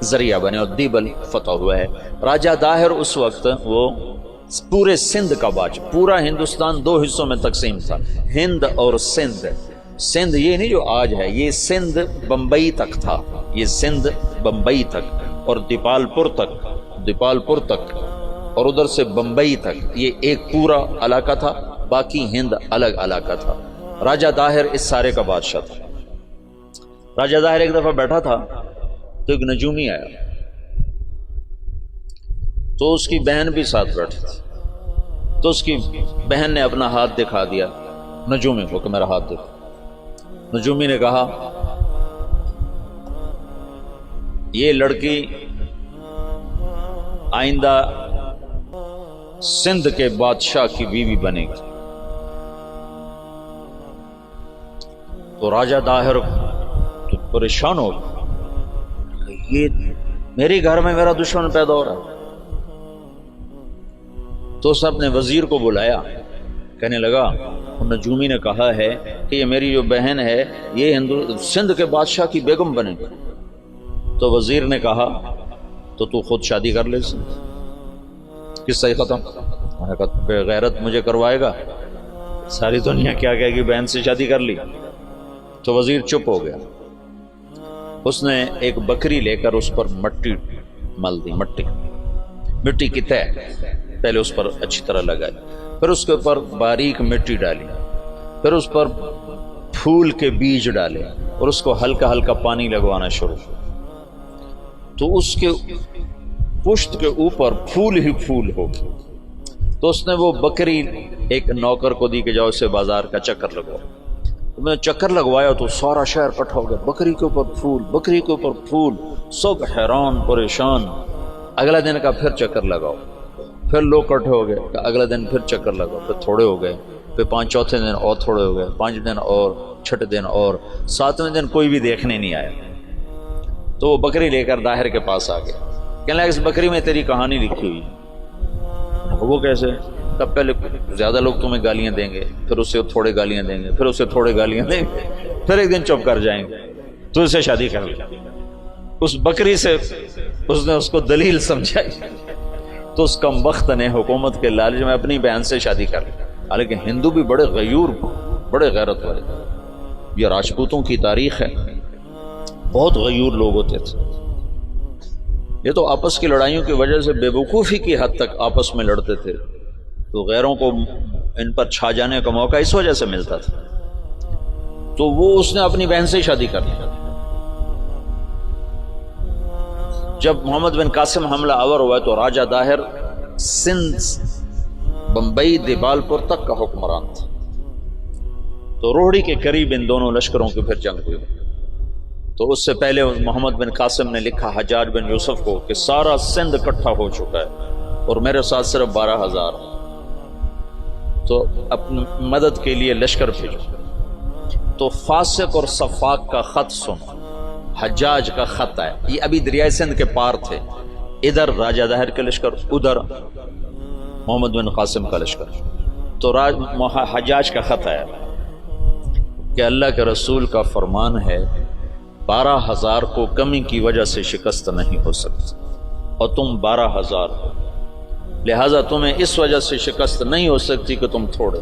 ذریعہ بنے اور دیبل فتح ہوا ہے۔ راجہ داہر اس وقت وہ پورے سندھ کا بادشاہ. پورا ہندوستان دو حصوں میں تقسیم تھا، ہند اور سندھ. سندھ یہ نہیں جو آج ہے، یہ سندھ بمبئی تک تھا، یہ سندھ بمبئی تک اور دیپال پور تک اور ادھر سے بمبئی تک، یہ ایک پورا علاقہ تھا، باقی ہند الگ علاقہ تھا. راجہ داہر اس سارے کا بادشاہ تھا. راجہ داہر ایک دفعہ بیٹھا تھا تو ایک نجومی آیا، تو اس کی بہن بھی ساتھ بیٹھی تھی. تو اس کی بہن نے اپنا ہاتھ دکھا دیا نجومی کو کہ میرا ہاتھ دیکھو. نجومی نے کہا یہ لڑکی آئندہ سندھ کے بادشاہ کی بیوی بنے گی. تو راجہ داہر تو پریشان ہو گیا، یہ میرے گھر میں میرا دشمن پیدا ہو رہا ہے. تو اس نے اپنے وزیر کو بلایا، کہنے لگا نجومی نے کہا ہے کہ یہ میری جو بہن ہے یہ سندھ کے بادشاہ کی بیگم بنے گی. تو وزیر نے کہا تو خود شادی کر لے. قصہ ہی ختم. میں نے کہا بے غیرت مجھے کروائے گا، ساری دنیا کیا کہے گی بہن سے شادی کر لی. تو وزیر چپ ہو گیا. اس نے ایک بکری لے کر اس پر مٹی مل دی، مٹی کی تہ پہلے اس پر اچھی طرح لگائی، پھر اس کے اوپر باریک مٹی ڈالی، پھر اس پر پھول کے بیج ڈالے اور اس کو ہلکا ہلکا پانی لگوانا شروع. تو اس کے پشت کے اوپر پھول ہی پھول ہو گئے. تو اس نے وہ بکری ایک نوکر کو دی کہ جاؤ اسے بازار کا چکر لگواؤ. میں نے چکر لگوایا تو سارا شہر اکٹھا ہو گیا، بکری کے اوپر پھول، بکری کے اوپر پھول، سب حیران پریشان. اگلا دن کا پھر چکر لگاؤ، پھر لوگ اکٹھے ہو گئے، اگلا دن پھر چکر لگاؤ، پھر تھوڑے ہو گئے، پھر چوتھے دن اور تھوڑے ہو گئے، 5 دن اور، 6 دن اور، 7ویں دن کوئی بھی دیکھنے نہیں آیا. تو وہ بکری لے کر داہر کے پاس آ گیا. کہنے لگا اس بکری میں تیری کہانی لکھی ہوئی. وہ کیسے؟ تب پہلے زیادہ لوگ تمہیں گالیاں دیں گے، پھر اسے تھوڑے گالیاں دیں گے، پھر اسے تھوڑے گالیاں دیں گے، پھر ایک دن چپ کر جائیں گے، تو اسے شادی کر لیا. اس بکری سے اس نے اس کو دلیل سمجھائی. تو اس کم وقت نے حکومت کے لالچ میں اپنی بہن سے شادی کر لی. حالانکہ ہندو بھی بڑے غیور، بڑے غیرت والے. یہ راجپوتوں کی تاریخ ہے، بہت غیور لوگ ہوتے تھے. یہ تو آپس کی لڑائیوں کی وجہ سے بے وقوفی کی حد تک آپس میں لڑتے تھے، تو غیروں کو ان پر چھا جانے کا موقع اس وجہ سے ملتا تھا. تو وہ اس نے اپنی بہن سے شادی کر لی. جب محمد بن قاسم حملہ آور ہوا تو راجہ داہر سندھ بمبئی دیپال پور تک کا حکمران تھا. تو روہڑی کے قریب ان دونوں لشکروں کی پھر جنگ ہوئی. تو اس سے پہلے محمد بن قاسم نے لکھا حجاج بن یوسف کو کہ سارا سندھ اکٹھا ہو چکا ہے اور میرے ساتھ صرف 12,000، تو اپنی مدد کے لیے لشکر بھیجو. تو فاسق اور صفاق کا خط سن، حجاج کا خط ہے. یہ ابھی دریائے سندھ کے پار تھے، ادھر راجہ داہر کے لشکر، ادھر محمد بن قاسم کا لشکر. تو حجاج کا خط ہے کہ اللہ کے رسول کا فرمان ہے 12,000 کو کمی کی وجہ سے شکست نہیں ہو سکتی اور تم 12,000 ہو، لہذا تمہیں اس وجہ سے شکست نہیں ہو سکتی کہ تم تھوڑے.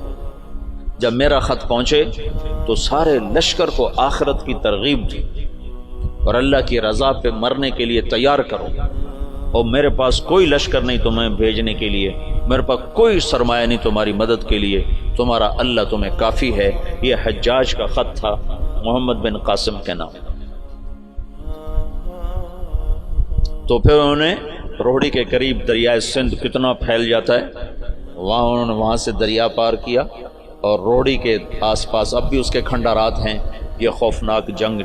جب میرا خط پہنچے تو سارے لشکر کو آخرت کی ترغیب دی اور اللہ کی رضا پہ مرنے کے لیے تیار کرو. اور میرے پاس کوئی لشکر نہیں تمہیں بھیجنے کے لیے، میرے پاس کوئی سرمایہ نہیں تمہاری مدد کے لیے، تمہارا اللہ تمہیں کافی ہے. یہ حجاج کا خط تھا محمد بن قاسم کے نام. تو پھر انہوں نے روہڑی کے قریب دریائے سندھ کتنا پھیل جاتا ہے، انہوں نے وہاں سے دریا پار کیا اور روہڑی کے آس پاس اب بھی اس کے کھنڈارات ہیں. یہ خوفناک جنگ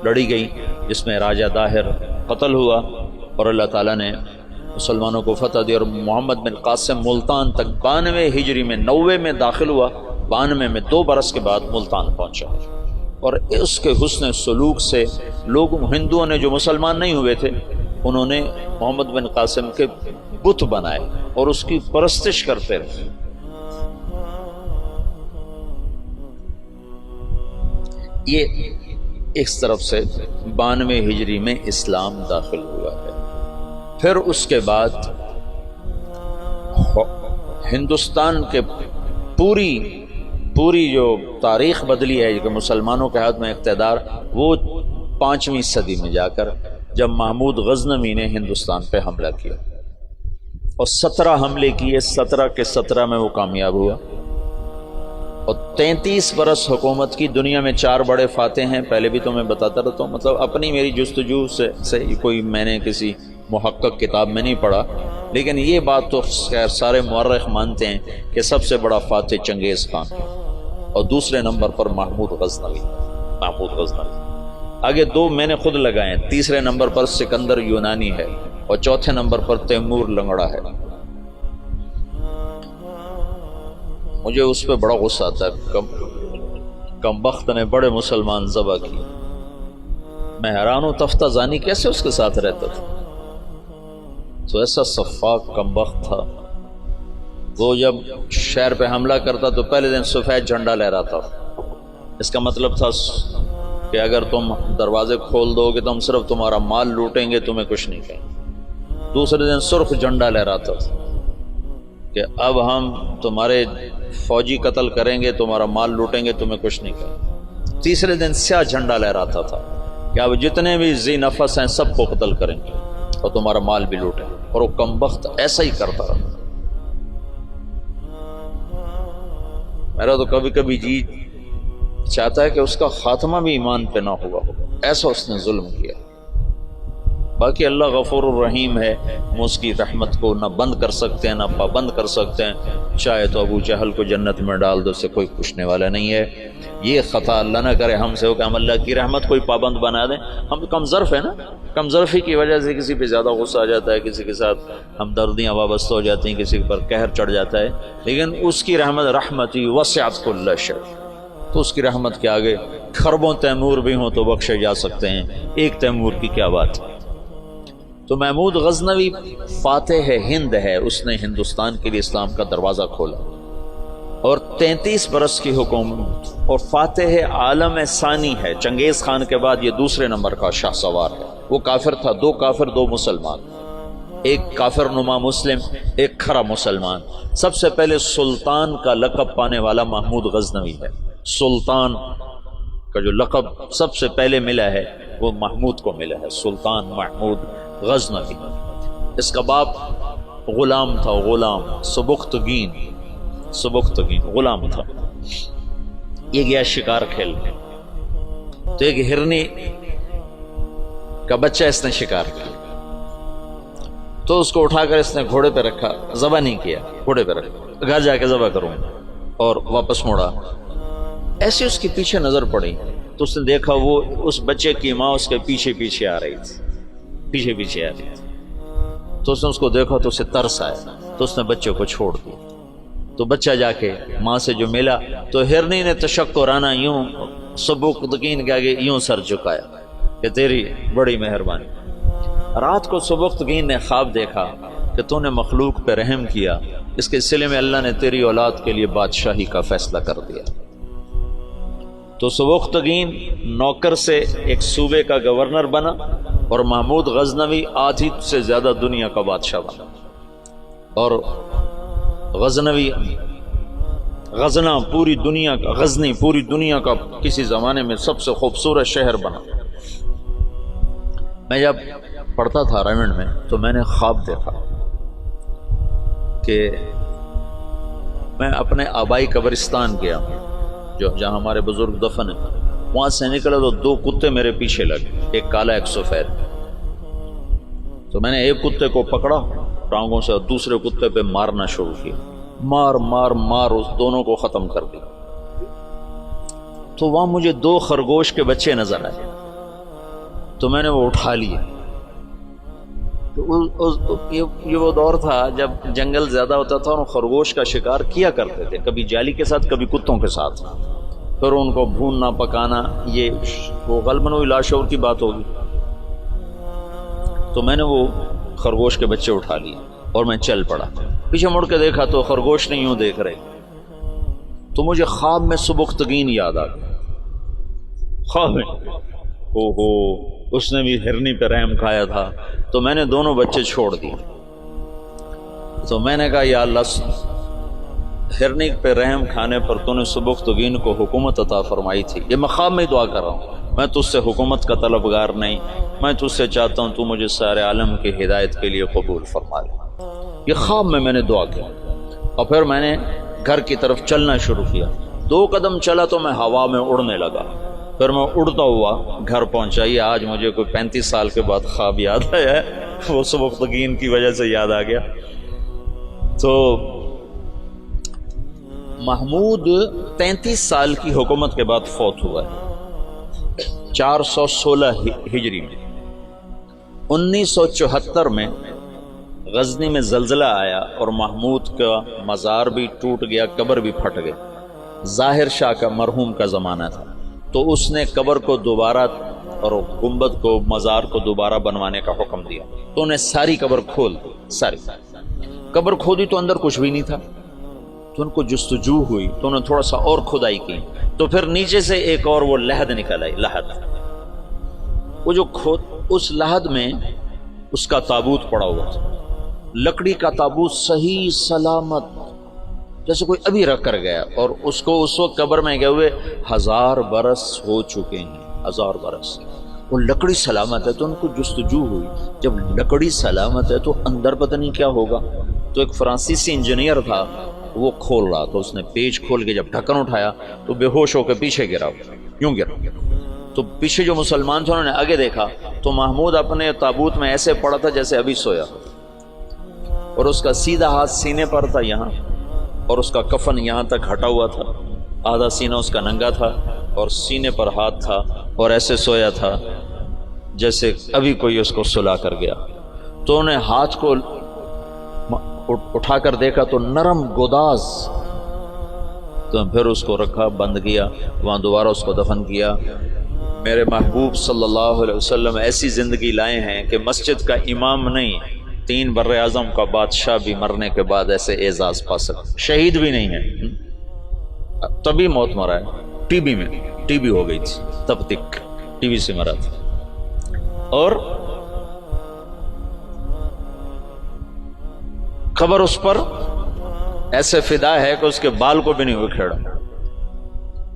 لڑی گئی جس میں راجہ داہر قتل ہوا اور اللہ تعالیٰ نے مسلمانوں کو فتح دی. اور محمد بن قاسم ملتان تک 92 ہجری میں 90 میں داخل ہوا، 92 میں 2 برس کے بعد ملتان پہنچا. اور اس کے حسن سلوک سے لوگ ہندوؤں نے جو مسلمان نہیں ہوئے تھے انہوں نے محمد بن قاسم کے بت بنائے اور اس کی پرستش کرتے رہے. یہ اس طرف سے 92 ہجری میں اسلام داخل ہوا ہے. پھر اس کے بعد ہندوستان کے پوری جو تاریخ بدلی ہے کہ مسلمانوں کے ہاتھ میں اقتدار، وہ 5ویں صدی میں جا کر جب محمود غزنوی نے ہندوستان پہ حملہ کیا اور 17 حملے کیے، 17 کے 17 میں وہ کامیاب ہوا، اور 33 برس حکومت کی۔ دنیا میں 4 بڑے فاتح ہیں، پہلے بھی تو میں بتاتا رہتا ہوں، مطلب اپنی میری جستجو سے کوئی میں نے کسی محقق کتاب میں نہیں پڑھا، لیکن یہ بات تو خیر سارے مورخ مانتے ہیں کہ سب سے بڑا فاتح چنگیز خان ہے، اور دوسرے نمبر پر محمود غزنوی۔ آگے 2 میں نے خود لگائے ہیں، تیسرے نمبر پر سکندر یونانی ہے، اور چوتھے نمبر پر تیمور لنگڑا ہے۔ مجھے اس پہ بڑا غصہ آتا ہے، کم بخت نے بڑے مسلمان ذبح کیے۔ میں حیران ہوں تفتہ زانی کیسے اس کے ساتھ رہتا تھا، تو ایسا صفاق کم بخت تھا۔ وہ جب شہر پہ حملہ کرتا تو پہلے دن سفید جھنڈا لہراتا، اس کا مطلب تھا کہ اگر تم دروازے کھول دو گے تو ہم صرف تمہارا مال لوٹیں گے، تمہیں کچھ نہیں کہیں۔ دوسرے دن سرخ جھنڈا لہراتا تھا کہ اب ہم تمہارے فوجی قتل کریں گے، تمہارا مال لوٹیں گے، تمہیں کچھ نہیں کہیں۔ تیسرے دن سیاہ جھنڈا لہراتا تھا کہ اب جتنے بھی ذی نفس ہیں سب کو قتل کریں گے اور تمہارا مال بھی لوٹیں گے، اور وہ کمبخت ایسا ہی کرتا رہا۔ میرا تو کبھی کبھی جی چاہتا ہے کہ اس کا خاتمہ بھی ایمان پہ نہ ہوا ہو، ایسا اس نے ظلم کیا۔ باقی اللہ غفور الرحیم ہے، ہم اس کی رحمت کو نہ بند کر سکتے ہیں نہ پابند کر سکتے ہیں۔ چاہے تو ابو جہل کو جنت میں ڈال دو، اس سے کوئی پوچھنے والا نہیں ہے۔ یہ خطا اللہ نہ کرے ہم سے ہو کہ ہم اللہ کی رحمت کوئی پابند بنا دیں۔ ہم کم ظرف ہے نا، کم ظرفی کی وجہ سے کسی پہ زیادہ غصہ آ جاتا ہے، کسی کے ساتھ ہمدردیاں وابستہ ہو جاتی ہیں، کسی پر قہر چڑھ جاتا ہے، لیکن اس کی رحمت رحمتی وسعت کل شیء، تو اس کی رحمت کے آگے خربوں تیمور بھی ہوں تو بخشے جا سکتے ہیں، ایک تیمور کی کیا بات ہے۔ تو محمود غزنوی فاتح ہند ہے، اس نے ہندوستان کے لیے اسلام کا دروازہ کھولا، اور 33 برس کی حکومت، اور فاتح عالم ثانی ہے۔ چنگیز خان کے بعد یہ دوسرے نمبر کا شاہ سوار ہے۔ وہ کافر تھا، 2 کافر 2 مسلمان، ایک کافر نما مسلم، ایک کھرا مسلمان۔ سب سے پہلے سلطان کا لقب پانے والا محمود غزنوی ہے۔ سلطان کا جو لقب سب سے پہلے ملا ہے وہ محمود کو ملا ہے، سلطان محمود غزنوی۔ اس کا باپ غلام تھا، غلام سبکتگین غلام تھا۔ یہ گیا شکار کھیلنے، تو ایک ہرنی کا بچہ اس نے شکار کیا، تو اس کو اٹھا کر اس نے گھوڑے پہ رکھا، ذبح نہیں کیا، گھوڑے پہ رکھا، گھر جا کے ذبح کروں، اور واپس مڑا۔ ایسے اس کے پیچھے نظر پڑی تو اس نے دیکھا وہ اس بچے کی ماں اس کے پیچھے آ رہی تھی، تو اس نے اس کو دیکھا تو اسے ترس آیا، تو اس نے بچے کو چھوڑ دیا۔ تو بچہ جا کے ماں سے جو ملا تو ہرنی نے تشکرانہ یوں سبکتگین کے آگے یوں سر جھکایا کہ تیری بڑی مہربانی۔ رات کو سبکتگین نے خواب دیکھا کہ تو نے مخلوق پہ رحم کیا، اس کے سلے میں اللہ نے تیری اولاد کے لیے بادشاہی کا فیصلہ کر دیا۔ تو سبکتگین نوکر سے ایک صوبے کا گورنر بنا، اور محمود غزنوی آدھی سے زیادہ دنیا کا بادشاہ بنا، اور غزنی پوری دنیا کا کسی زمانے میں سب سے خوبصورت شہر بنا۔ میں جب پڑھتا تھا رائمنڈ میں تو میں نے خواب دیکھا کہ میں اپنے آبائی قبرستان گیا جہاں ہمارے بزرگ دفن ہیں، وہاں سے نکلا تو 2 کتے میرے پیچھے لگے، ایک کالا ایک سفید۔ تو میں نے ایک کتے کو پکڑا ٹانگوں سے اور دوسرے کتے پہ مارنا شروع کیا، مار اس دونوں کو ختم کر دیا۔ تو وہاں مجھے 2 خرگوش کے بچے نظر آئے، تو میں نے وہ اٹھا لیے۔ تو یہ وہ دور تھا جب جنگل زیادہ ہوتا تھا اور خرگوش کا شکار کیا کرتے تھے، کبھی جالی کے ساتھ کبھی کتوں کے ساتھ، پھر ان کو بھوننا پکانا، یہ وہ غالباً وہی لاشعور کی بات ہوگی۔ تو میں نے وہ خرگوش کے بچے اٹھا لیے اور میں چل پڑا۔ پیچھے مڑ کے دیکھا تو خرگوش نہیں یوں دیکھ رہے، تو مجھے خواب میں سبکتگین یاد آ گیا۔ خواب میں اس نے بھی ہرنی پہ رحم کھایا تھا، تو میں نے دونوں بچے چھوڑ دیے۔ تو میں نے کہا یا اللہ ہرنک پہ رحم کھانے پر تو نے سبکتگین کو حکومت عطا فرمائی تھی. یہ مقام میں دعا کر رہا ہوں. میں تجھ سے حکومت کا طلبگار نہیں، میں تجھ سے چاہتا ہوں تو مجھے سارے عالم کی ہدایت کے لیے قبول فرما لے. یہ خواب میں نے دعا کی اور پھر میں نے گھر کی طرف چلنا شروع کیا. 2 قدم چلا تو میں ہوا میں اڑنے لگا. پھر میں اڑتا ہوا گھر پہنچا. یہ آج مجھے کوئی 35 سال کے بعد خواب یاد آیا ہے، وہ سبکتگین کی وجہ سے یاد آ گیا. تو محمود 33 سال کی حکومت کے بعد فوت ہوا ہے 416 ہجری میں. 1974 میں غزنی میں زلزلہ آیا اور محمود کا مزار بھی ٹوٹ گیا، قبر بھی پھٹ گئی. ظاہر شاہ کا مرحوم کا زمانہ تھا تو اس نے قبر کو دوبارہ اور گنبد کو مزار کو دوبارہ بنوانے کا حکم دیا. تو انہیں ساری قبر کھول دی. ساری قبر کھودی تو اندر کچھ بھی نہیں تھا. تو ان کو جستجو ہوئی تو انہوں نے تھوڑا سا اور کھدائی کی تو پھر نیچے سے ایک اور وہ لحد نکل آئی. لحد، وہ جو اس لحد میں اس کا تابوت پڑا ہوا تھا، لکڑی کا تابوت صحیح سلامت جیسے کوئی ابھی رکھ کر گیا. اور اس کو اس وقت قبر میں گئے ہوئے 1000 برس ہو چکے ہیں. 1000 برس. وہ لکڑی سلامت ہے. تو ان کو جستجو ہوئی، جب لکڑی سلامت ہے تو اندر پتہ نہیں کیا ہوگا. تو ایک فرانسیسی انجینئر تھا، وہ کھول رہا تو اس نے پیچ کھول کے جب ڈھکن اٹھایا تو بے ہوش ہو کے پیچھے گرا، یوں گرا. تو پیچھے جو مسلمان تھے انہوں نے آگے دیکھا تو محمود اپنے تابوت میں ایسے پڑا تھا جیسے ابھی سویا، اور اس کا سیدھا ہاتھ سینے پر تھا یہاں، اور اس کا کفن یہاں تک ہٹا ہوا تھا. آدھا سینہ اس کا ننگا تھا اور سینے پر ہاتھ تھا، اور ایسے سویا تھا جیسے ابھی کوئی اس کو سلا کر گیا. تو انہیں ہاتھ کو اٹھا کر دیکھا تو نرم گوداز. تو پھر اس کو رکھا، بند کیا، وہاں دوبارہ اس کو دفن کیا. میرے محبوب صلی اللہ علیہ وسلم ایسی زندگی لائے ہیں کہ مسجد کا امام نہیں، 3 بر اعظم کا بادشاہ بھی مرنے کے بعد ایسے اعزاز پا سکتا. شہید بھی نہیں ہے، تبھی موت مرا ہے. ٹی بی میں ٹی بی ہو گئی تھی، تب تک ٹی بی سے مرا تھا. اور قبر اس پر ایسے فدا ہے کہ اس کے بال کو بھی نہیں اکھیڑا.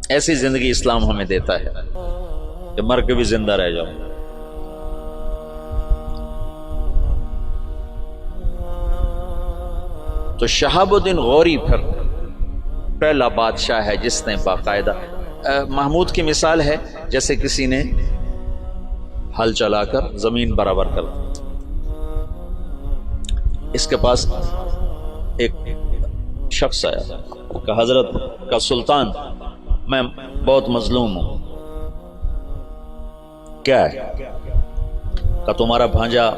ایسی زندگی اسلام ہمیں دیتا ہے کہ مر کے بھی زندہ رہ جاؤ. تو شہاب الدین غوری پھر پہلا بادشاہ ہے جس نے باقاعدہ محمود کی مثال ہے جیسے کسی نے ہل چلا کر زمین برابر کر دی. اس کے پاس ایک شخص آیا کہ حضرت کا سلطان میں بہت مظلوم ہوں. کیا ہے؟ کہ تمہارا بھانجا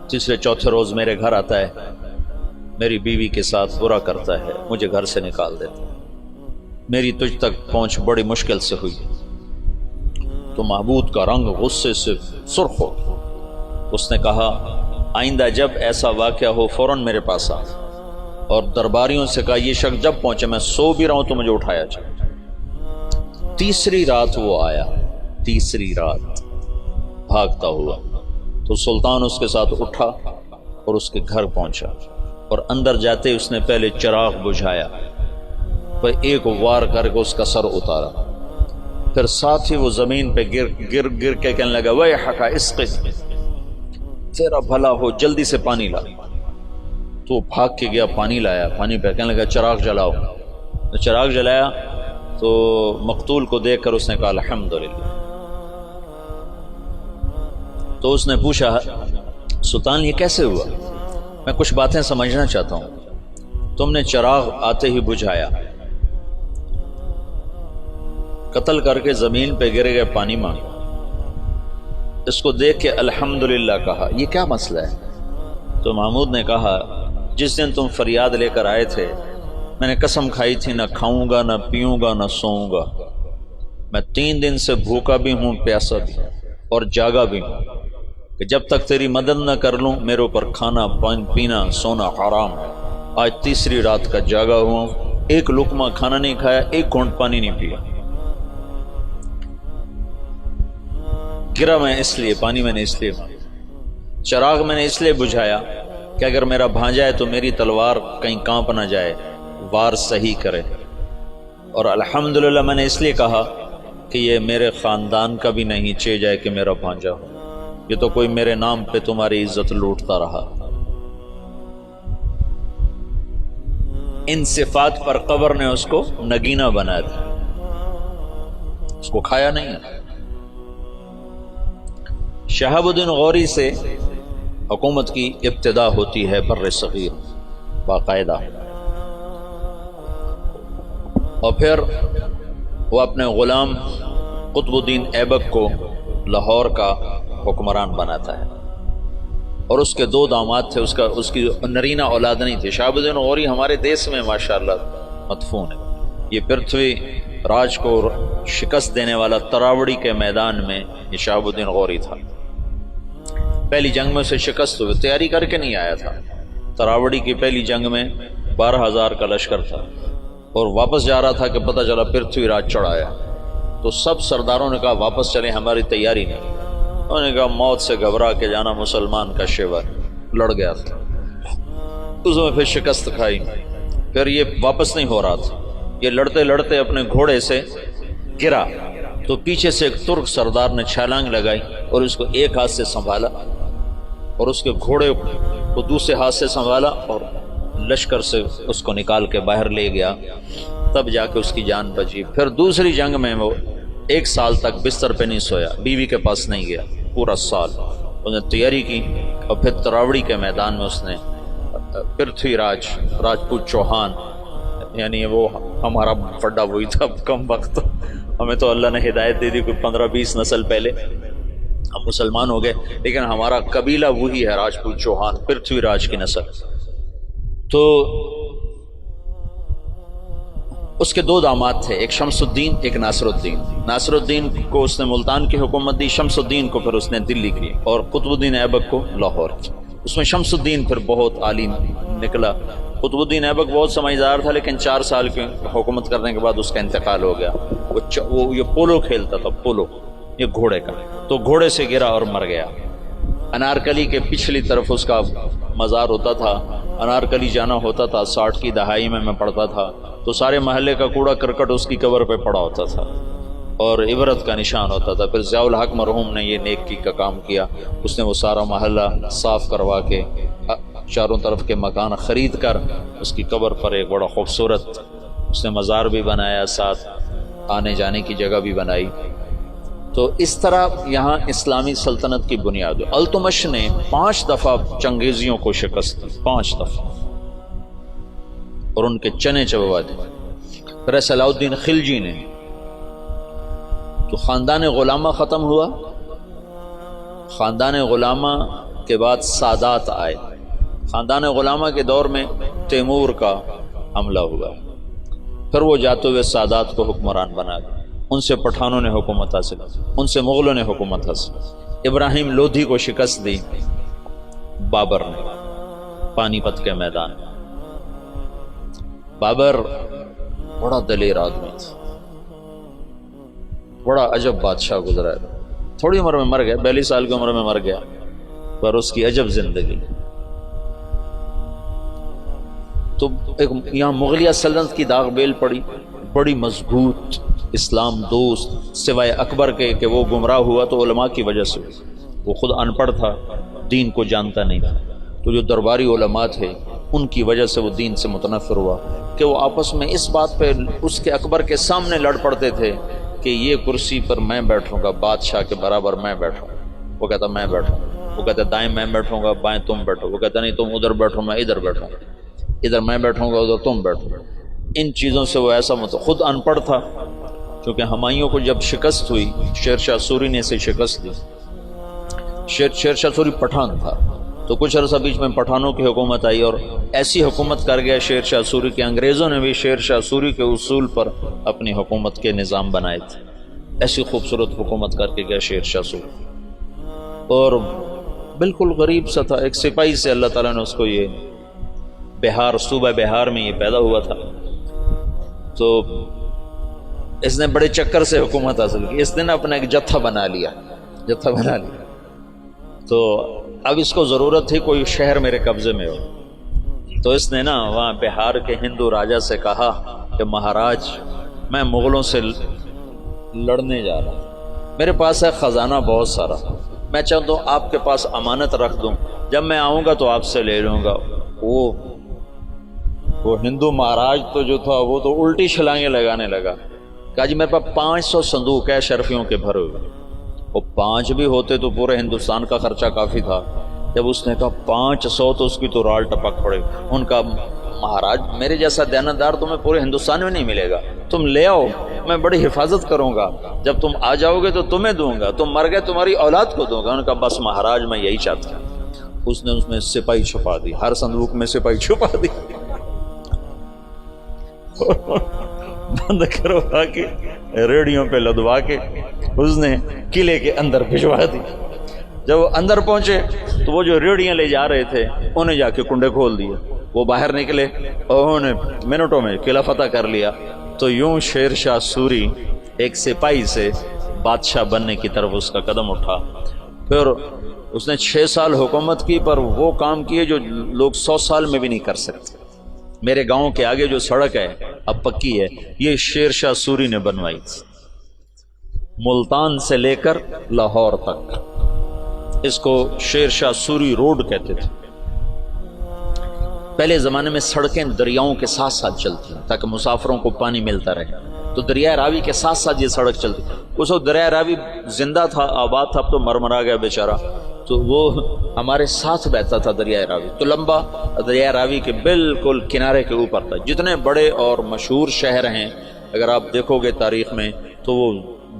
تیسرے چوتھے روز میرے گھر آتا ہے، میری بیوی کے ساتھ برا کرتا ہے، مجھے گھر سے نکال دیتا ہے، میری تجھ تک پہنچ بڑی مشکل سے ہوئی. تو محمود کا رنگ غصے سے سرخ ہو. اس نے کہا آئندہ جب ایسا واقعہ ہو فوراً میرے پاس آ. اور درباریوں سے کہا یہ شخص جب پہنچے، میں سو بھی رہا ہوں تو مجھے اٹھایا جائے. تیسری رات وہ آیا، تیسری رات بھاگتا ہوا. تو سلطان اس کے ساتھ اٹھا اور اس کے گھر پہنچا، اور اندر جاتے اس نے پہلے چراغ بجھایا، پھر ایک وار کر کے اس کا سر اتارا. پھر ساتھ ہی وہ زمین پہ گر کے کہنے لگا ویحک اسقِ، تیرا بھلا ہو جلدی سے پانی لا. تو بھاگ کے گیا، پانی لایا، پانی پہ کہنے لگا چراغ جلاؤ. تو چراغ جلایا تو مقتول کو دیکھ کر اس نے کہا الحمدللہ. تو اس نے پوچھا سلطان یہ کیسے ہوا؟ میں کچھ باتیں سمجھنا چاہتا ہوں. تم نے چراغ آتے ہی بجھایا، قتل کر کے زمین پہ گر گئے، پانی مانگا، اس کو دیکھ کے الحمدللہ کہا، یہ کیا مسئلہ ہے؟ تو محمود نے کہا جس دن تم فریاد لے کر آئے تھے میں نے قسم کھائی تھی نہ کھاؤں گا، نہ پیوں گا، نہ سوؤں گا. میں 3 دن سے بھوکا بھی ہوں، پیاسا بھی اور جاگا بھی ہوں کہ جب تک تیری مدد نہ کر لوں میرے اوپر کھانا پینا سونا حرام ہے. آج تیسری رات کا جاگا ہوں، ایک لقمہ کھانا نہیں کھایا، ایک گھونٹ پانی نہیں پیا. گرا میں اس لیے، پانی میں نے اس لیے، چراغ میں نے اس لیے بجھایا کہ اگر میرا بھانجا ہے تو میری تلوار کہیں کانپ نہ جائے، وار صحیح کرے. اور الحمدللہ میں نے اس لیے کہا کہ یہ میرے خاندان کا بھی نہیں چے جائے کہ میرا بھانجا ہو. یہ تو کوئی میرے نام پہ تمہاری عزت لوٹتا رہا. ان صفات پر قبر نے اس کو نگینہ بنا دیا، اس کو کھایا نہیں ہے. شہاب الدین غوری سے حکومت کی ابتدا ہوتی ہے بر صغیر باقاعدہ، اور پھر وہ اپنے غلام قطب الدین ایبک کو لاہور کا حکمران بناتا ہے. اور اس کے 2 داماد تھے، اس کی نرینہ اولاد نہیں تھی. شہاب الدین غوری ہمارے دیس میں ماشاءاللہ مدفون ہے. یہ پرتھوی راج کو شکست دینے والا تراوڑی کے میدان میں یہ شہاب الدین غوری تھا. پہلی جنگ میں اسے شکست ہوئی، تیاری کر کے نہیں آیا تھا. تراوڑی کی پہلی جنگ میں 12,000 کا لشکر تھا اور واپس جا رہا تھا کہ پتہ چلا پرتھوی راج چڑھایا. تو سب سرداروں نے کہا واپس چلیں، ہماری تیاری نہیں. انہوں نے کہا موت سے گھبرا کے جانا مسلمان کا شیوا. لڑ گیا تھا، اس میں پھر شکست کھائی. پھر یہ واپس نہیں ہو رہا تھا، یہ لڑتے لڑتے اپنے گھوڑے سے گرا تو پیچھے سے ایک ترک سردار نے چھلانگ لگائی اور اس کو ایک ہاتھ سے سنبھالا اور اس کے گھوڑے کو دوسرے ہاتھ سے سنبھالا اور لشکر سے اس کو نکال کے باہر لے گیا. تب جا کے اس کی جان بچی. پھر دوسری جنگ میں وہ 1 سال تک بستر پہ نہیں سویا، بیوی کے پاس نہیں گیا پورا سال. اس نے تیاری کی اور پھر تراوڑی کے میدان میں اس نے پرتھوی راجپوت چوہان، یعنی وہ ہمارا بڑا وہی تھا کم وقت. ہمیں تو اللہ نے ہدایت دے دی کوئی 15-20 نسل پہلے ہم مسلمان ہو گئے، لیکن ہمارا قبیلہ وہی ہے راجپوت چوہان، پرتھوی راج کی نسل. تو اس کے 2 داماد تھے، ایک شمس الدین ایک ناصر الدین. ناصر الدین کو اس نے ملتان کی حکومت دی، شمس الدین کو پھر اس نے دلی کی اور قطب الدین ایبک کو لاہور کی. اس میں شمس الدین پھر بہت عالم نکلا. قطب الدین ایبک بہت سمجھدار تھا، لیکن 4 سال کی حکومت کرنے کے بعد اس کا انتقال ہو گیا. وہ یہ پولو کھیلتا تھا، پولو یہ گھوڑے کا، تو گھوڑے سے گرا اور مر گیا. انارکلی کے پچھلی طرف اس کا مزار ہوتا تھا. انارکلی جانا ہوتا تھا، 60 کی دہائی میں پڑھتا تھا، تو سارے محلے کا کوڑا کرکٹ اس کی قبر پہ پڑا ہوتا تھا اور عبرت کا نشان ہوتا تھا. پھر ضیاء الحق مرحوم نے یہ نیکی کا کام کیا. اس نے وہ سارا محلہ صاف کروا کے چاروں طرف کے مکان خرید کر اس کی قبر پر ایک بڑا خوبصورت اس نے مزار بھی بنایا، ساتھ آنے جانے کی جگہ بھی بنائی. تو اس طرح یہاں اسلامی سلطنت کی بنیاد. التمش نے 5 دفعہ چنگیزیوں کو شکست دی، 5 دفعہ، اور ان کے چنے چبوا دی. پھر صلاح الدین خلجی نے، تو خاندان غلامہ ختم ہوا. خاندان غلامہ کے بعد سادات آئے. خاندان غلامہ کے دور میں تیمور کا حملہ ہوا، پھر وہ جاتے ہوئے سادات کو حکمران بنا دیا. ان سے پٹھانوں نے حکومت حاصل، ان سے مغلوں نے حکومت حاصل. ابراہیم لودھی کو شکست دی بابر نے پانی پت کے میدان. بابر بڑا دلیر آدمی تھا، بڑا عجب بادشاہ گزرا ہے. تھوڑی عمر میں مر گیا، 42 سال کی عمر میں مر گیا، پر اس کی عجب زندگی. تو ایک یہاں مغلیہ سلطنت کی داغ بیل پڑی، بڑی مضبوط اسلام دوست، سوائے اکبر کے کہ وہ گمراہ ہوا تو علماء کی وجہ سے. وہ خود ان پڑھ تھا، دین کو جانتا نہیں تھا. تو جو درباری علماء تھے ان کی وجہ سے وہ دین سے متنفر ہوا کہ وہ آپس میں اس بات پہ اس کے اکبر کے سامنے لڑ پڑتے تھے کہ یہ کرسی پر میں بیٹھوں گا، بادشاہ کے برابر میں بیٹھوں. وہ کہتا میں بیٹھوں، وہ کہتا دائیں میں بیٹھوں گا، بائیں تم بیٹھو. وہ کہتا نہیں تم ادھر بیٹھو میں ادھر بیٹھوں، ادھر میں بیٹھوں گا ادھر تم بیٹھو. ان چیزوں سے وہ ایسا خود ان پڑھ تھا. کیونکہ ہمایوں کو جب شکست ہوئی، شیر شاہ سوری نے اسے شکست دی. شیر شاہ سوری پٹھان تھا، تو کچھ عرصہ بیچ میں پٹھانوں کی حکومت آئی اور ایسی حکومت کر گیا شیر شاہ سوری کہ انگریزوں نے بھی شیر شاہ سوری کے اصول پر اپنی حکومت کے نظام بنائے تھے. ایسی خوبصورت حکومت کر کے گیا شیر شاہ سوری، اور بالکل غریب سا تھا. ایک سپاہی سے اللہ تعالیٰ نے اس کو یہ بہار، صوبہ بہار میں یہ پیدا ہوا تھا. تو اس نے بڑے چکر سے حکومت حاصل کی. اس نے اپنا ایک جتھا بنا لیا. تو اب اس کو ضرورت تھی کوئی شہر میرے قبضے میں ہو. تو اس نے نا وہاں بہار کے ہندو راجا سے کہا کہ مہاراج میں مغلوں سے لڑنے جا رہا ہوں، میرے پاس ہے خزانہ بہت سارا، میں چاہتا ہوں آپ کے پاس امانت رکھ دوں، جب میں آؤں گا تو آپ سے لے لوں گا۔ وہ ہندو مہاراج تو جو تھا وہ تو الٹی چھلانگیں لگانے لگا، کہا جی میرے پاس 500 صندوق ہے شرفیوں کے بھرے ہوئے۔ وہ 5 بھی ہوتے تو پورے ہندوستان کا خرچہ کافی تھا۔ جب اس نے کہا 500 تو اس کی تو رال ٹپک پڑے۔ ان کا مہاراج میرے جیسا دیانتدار تمہیں پورے ہندوستان میں نہیں ملے گا، تم لے آؤ، میں بڑی حفاظت کروں گا، جب تم آ جاؤ گے تو تمہیں دوں گا، تم مر گئے تمہاری اولاد کو دوں گا۔ ان کا بس مہاراج میں یہی چاہتا ہوں۔ اس نے اس میں سپاہی چھپا دی، ہر صندوق میں سپاہی چھپا دی، بند کروا کے ریڑیوں پہ لدوا کے اس نے قلعے کے اندر بھجوا دی۔ جب وہ اندر پہنچے تو وہ جو ریڑیاں لے جا رہے تھے انہیں جا کے کنڈے کھول دیے، وہ باہر نکلے اور انہوں نے منٹوں میں قلعہ فتح کر لیا۔ تو یوں شیر شاہ سوری ایک سپاہی سے بادشاہ بننے کی طرف اس کا قدم اٹھا۔ پھر اس نے 6 سال حکومت کی، پر وہ کام کیے جو لوگ 100 سال میں بھی نہیں کر سکتے۔ میرے گاؤں کے آگے جو سڑک ہے اب پکی ہے، یہ شیر شاہ سوری نے بنوائی تھی، ملتان سے لے کر لاہور تک۔ اس کو شیر شاہ سوری روڈ کہتے تھے۔ پہلے زمانے میں سڑکیں دریاؤں کے ساتھ ساتھ چلتی ہیں تاکہ مسافروں کو پانی ملتا رہے، تو دریائے راوی کے ساتھ ساتھ یہ سڑک چلتی۔ اس وقت دریائے راوی زندہ تھا، آباد تھا، اب تو مرمرا گیا بیچارہ، تو وہ ہمارے ساتھ بہتا تھا دریائے راوی، تو لمبا دریائے راوی کے بالکل کنارے کے اوپر تھا۔ جتنے بڑے اور مشہور شہر ہیں اگر آپ دیکھو گے تاریخ میں تو وہ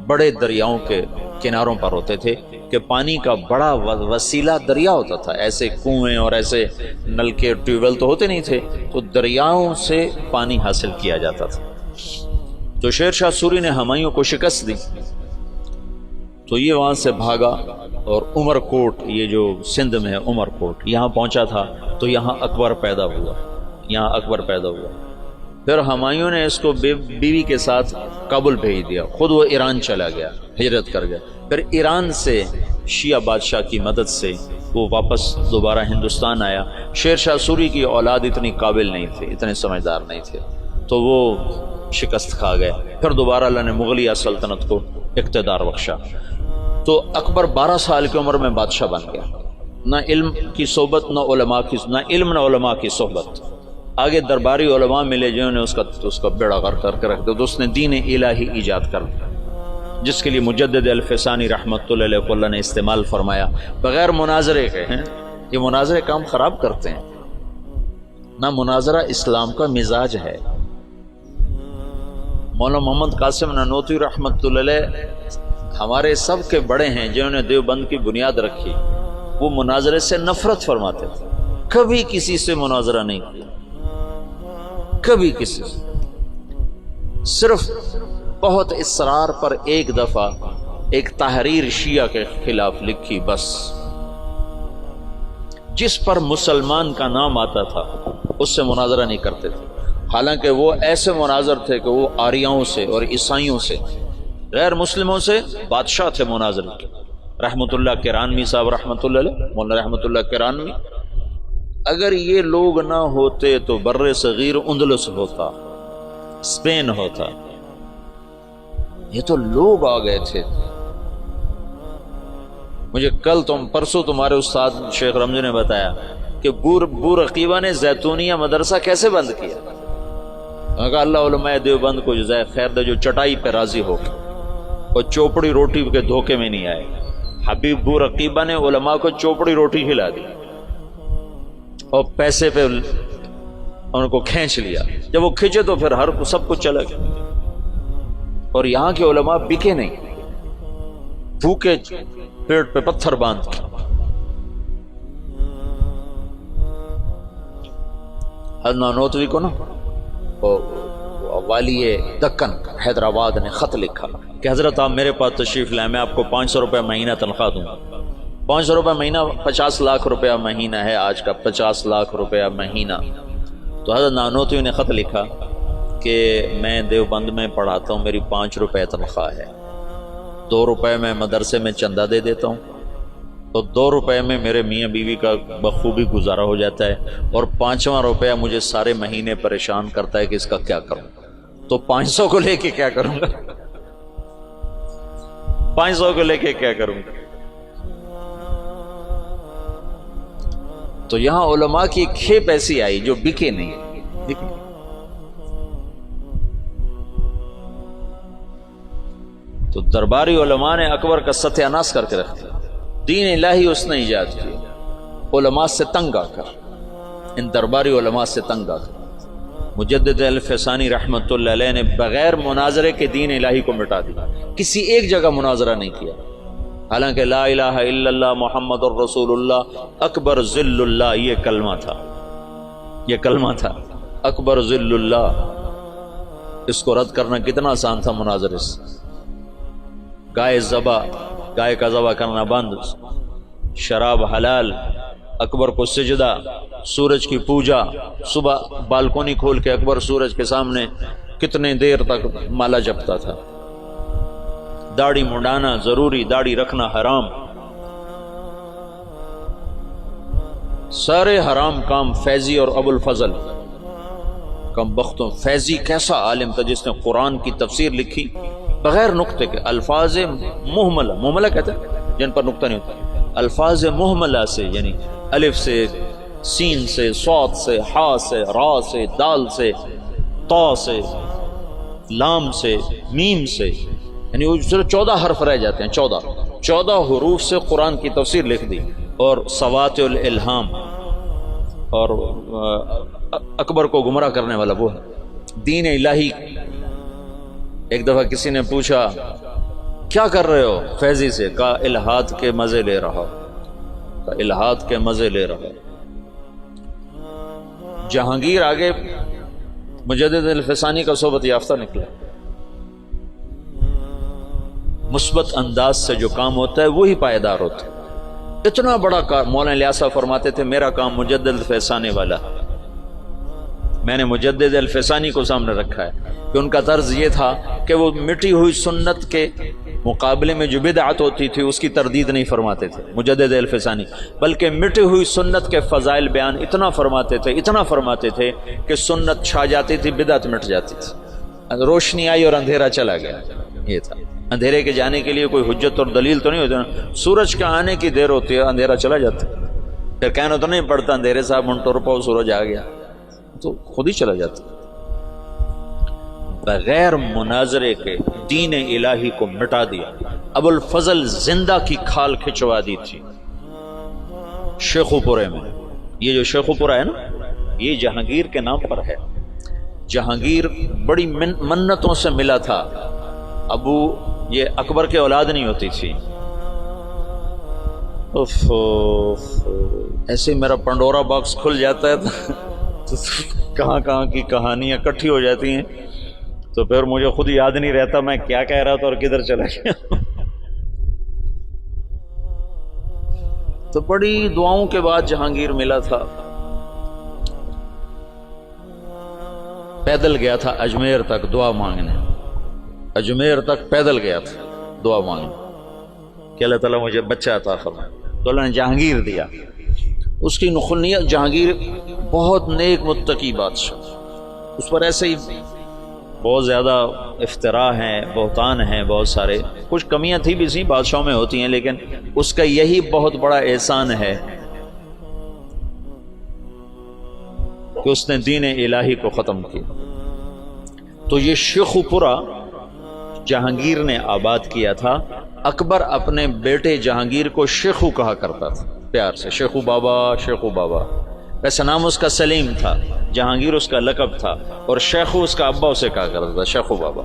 بڑے دریاؤں کے کناروں پر ہوتے تھے، کہ پانی کا بڑا وسیلہ دریا ہوتا تھا، ایسے کنویں اور ایسے نلکے ٹیوب ویل تو ہوتے نہیں تھے، تو دریاؤں سے پانی حاصل کیا جاتا تھا۔ تو شیر شاہ سوری نے ہمایوں کو شکست دی تو یہ وہاں سے بھاگا اور عمر کوٹ، یہ جو سندھ میں ہے عمر کوٹ، یہاں پہنچا تھا تو یہاں اکبر پیدا ہوا، یہاں اکبر پیدا ہوا۔ پھر ہمایوں نے اس کو بیوی کے ساتھ کابل بھیج دیا، خود وہ ایران چلا گیا، ہجرت کر گیا۔ پھر ایران سے شیعہ بادشاہ کی مدد سے وہ واپس دوبارہ ہندوستان آیا۔ شیر شاہ سوری کی اولاد اتنی قابل نہیں تھے، اتنے سمجھدار نہیں تھے، تو وہ شکست کھا گئے۔ پھر دوبارہ اللہ نے مغلیہ سلطنت کو اقتدار بخشا، تو اکبر 12 سال کی عمر میں بادشاہ بن گیا۔ نہ علم کی صحبت، نہ علماء کی، نہ علم نہ علماء کی صحبت۔ آگے درباری علماء ملے جنہوں نے اس کا بیڑا غرق کر کے رکھ دیا، تو اس نے دین الہی ایجاد کر دیا، جس کے لیے مجدد الفسانی رحمۃ اللہ علیہ کو اللہ نے استعمال فرمایا، بغیر مناظرے کے ہیں۔ یہ مناظرے کام خراب کرتے ہیں، نہ مناظرہ اسلام کا مزاج ہے۔ مولانا محمد قاسم نانوتوی رحمۃ اللہ علیہ ہمارے سب کے بڑے ہیں جنہوں نے دیوبند کی بنیاد رکھی، وہ مناظرے سے نفرت فرماتے تھے، کبھی کسی سے مناظرہ نہیں کیا، کبھی کسی سے، صرف بہت اصرار پر ایک دفعہ ایک تحریر شیعہ کے خلاف لکھی بس، جس پر مسلمان کا نام آتا تھا اس سے مناظرہ نہیں کرتے تھے، حالانکہ وہ ایسے مناظر تھے کہ وہ آریاؤں سے اور عیسائیوں سے، غیر مسلموں سے بادشاہ تھے مناظر کے۔ رحمت اللہ کرانوی صاحب رحمت اللہ علیہ، مولانا رحمت اللہ کرانوی، اگر یہ لوگ نہ ہوتے تو بر صغیر اندلس ہوتا، اسپین ہوتا، یہ تو لوگ آ گئے تھے۔ مجھے کل پرسوں تمہارے استاد شیخ رمضی نے بتایا کہ بور عقیبہ نے زیتونیہ مدرسہ کیسے بند کیا۔ میں کہا اللہ علماء دیوبند کو جزائے خیر دے، جو چٹائی پہ راضی ہو کے اور چوپڑی روٹی کے دھوکے میں نہیں آئے۔ حبیب بور عقیبہ نے علماء کو چوپڑی روٹی کھلا دی اور پیسے پہ ان کو کھینچ لیا، جب وہ کھینچے تو پھر ہر سب کچھ چلا گیا، اور یہاں کے علماء بکے نہیں، بھوکے پیٹ پہ پتھر باندھ کے۔ حضرت نانوتوی کو نا والی دکن حیدرآباد نے خط لکھا کہ حضرت آپ میرے پاس تشریف لائیں، میں آپ کو 500 روپے مہینہ تنخواہ دوں گا۔ 500 روپے مہینہ 50 لاکھ روپیہ مہینہ ہے آج کا، 50 لاکھ روپیہ مہینہ۔ تو حضرت نانوتوی نے خط لکھا کہ میں دیوبند میں پڑھاتا ہوں، میری 5 روپے تنخواہ ہے، 2 روپے میں مدرسے میں چندہ دے دیتا ہوں، تو 2 روپے میں میرے میاں بیوی کا بخوبی گزارا ہو جاتا ہے، اور 5واں روپیہ مجھے سارے مہینے پریشان کرتا ہے کہ اس کا کیا کروں، تو 500 کو لے کے کیا کروں گا؟ 500 کو لے کے کیا کروں گا؟ تو یہاں علماء کی ایک کھیپ ایسی آئی جو بکے نہیں، تو درباری علماء نے اکبر کا ستیہ ناش کر کے رکھ دیا۔ دین الہی اس نے ایجاد کیا علماء سے تنگ آ کر، ان درباری علماء سے تنگ آ کر۔ مجدد الفسانی رحمت اللہ علیہ نے بغیر مناظرے کے دین الہی کو مٹا دیا، کسی ایک جگہ مناظرہ نہیں کیا، حالانکہ لا الہ الا اللہ محمد الرسول اللہ اکبر ذل اللہ یہ کلمہ تھا، یہ کلمہ تھا اکبر ذل اللہ۔ اس کو رد کرنا کتنا آسان تھا مناظرے سے۔ گائے کا ذبح کرنا بند، شراب حلال، اکبر کو سجدہ، سورج کی پوجا، صبح بالکونی کھول کے اکبر سورج کے سامنے کتنے دیر تک مالا جپتا تھا۔ داڑھی منڈانا ضروری، داڑھی رکھنا حرام، سارے حرام کام فیضی اور ابو الفضل کم بختوں۔ فیضی کیسا عالم تھا جس نے قرآن کی تفسیر لکھی بغیر نقطے کے، الفاظ محملہ کہتے ہیں جن پر نقطہ نہیں ہوتا، الفاظ محملہ سے، یعنی الف سے، سین سے، صاد سے، حا سے، را سے، دال سے، تا سے، لام سے، میم سے، یعنی وہ 14 حرف رہ جاتے ہیں، 14 حروف سے قرآن کی تفسیر لکھ دی، اور سوات الالہام، اور اکبر کو گمراہ کرنے والا وہ ہے دین الہی۔ ایک دفعہ کسی نے پوچھا کیا کر رہے ہو فیضی سے، کہا الہاد کے مزے لے رہا، کہا الہاد کے مزے لے رہا۔ جہانگیر آگے مجدد الفسانی کا صحبت یافتہ نکلا، مثبت انداز سے جو کام ہوتا ہے وہی پائیدار ہوتا ہے۔ اتنا بڑا کام مولانا الیاس صاحب فرماتے تھے میرا کام مجدد الفسانی والا، میں نے مجدد الفسانی کو سامنے رکھا ہے کہ ان کا طرز یہ تھا کہ وہ مٹی ہوئی سنت کے مقابلے میں جو بدعت ہوتی تھی اس کی تردید نہیں فرماتے تھے مجدد الفسانی، بلکہ مٹی ہوئی سنت کے فضائل بیان اتنا فرماتے تھے کہ سنت چھا جاتی تھی، بدعت مٹ جاتی تھی، روشنی آئی اور اندھیرا چلا گیا۔ یہ تھا اندھیرے کے جانے کے لیے کوئی حجت اور دلیل تو نہیں ہوتی نا، سورج کے آنے کی دیر ہوتی ہے اندھیرا چلا جاتا ہے، پھر کہنا تو نہیں پڑتا اندھیرے صاحب منٹور پاؤ سورج آ گیا، تو خود ہی چلا جاتا۔ بغیر مناظرے کے دین الہی کو مٹا دیا۔ ابو الفضل زندہ کی کھال کھچوا دی تھی شیخو پورے میں۔ یہ جو شیخو پورہ ہے نا، یہ جہانگیر کے نام پر ہے۔ جہانگیر بڑی منتوں سے ملا تھا، یہ اکبر کے اولاد نہیں ہوتی تھی۔ ایسے میرا پنڈورا باکس کھل جاتا ہے تو کہاں کی کہانیاں اکٹھی ہو جاتی ہیں، تو پھر مجھے خود یاد نہیں رہتا میں کیا کہہ رہا تھا اور کدھر چلا گیا۔ تو بڑی دعاؤں کے بعد جہانگیر ملا تھا، پیدل گیا تھا اجمیر تک دعا مانگنے، اجمیر تک پیدل گیا تھا دعا مانگنے کہ اللہ تعالیٰ مجھے بچہ عطا فرمائے، تو اللہ نے جہانگیر دیا۔ اس کی نخنیت، جہانگیر بہت نیک متقی بادشاہ، اس پر ایسے ہی بہت زیادہ افتراء ہیں، بہتان ہیں، بہت سارے، کچھ کمیاں تھی بھی سی بادشاہوں میں ہوتی ہیں، لیکن اس کا یہی بہت بڑا احسان ہے کہ اس نے دین الہی کو ختم کیا۔ تو یہ شیخو پورہ جہانگیر نے آباد کیا تھا۔ اکبر اپنے بیٹے جہانگیر کو شیخو کہا کرتا تھا پیار سے، شیخو بابا، شیخو بابا۔ ویسے نام اس کا سلیم تھا، جہانگیر اس کا لقب تھا، اور شیخو اس کا ابا اسے کہا کرتا تھا، شیخو بابا۔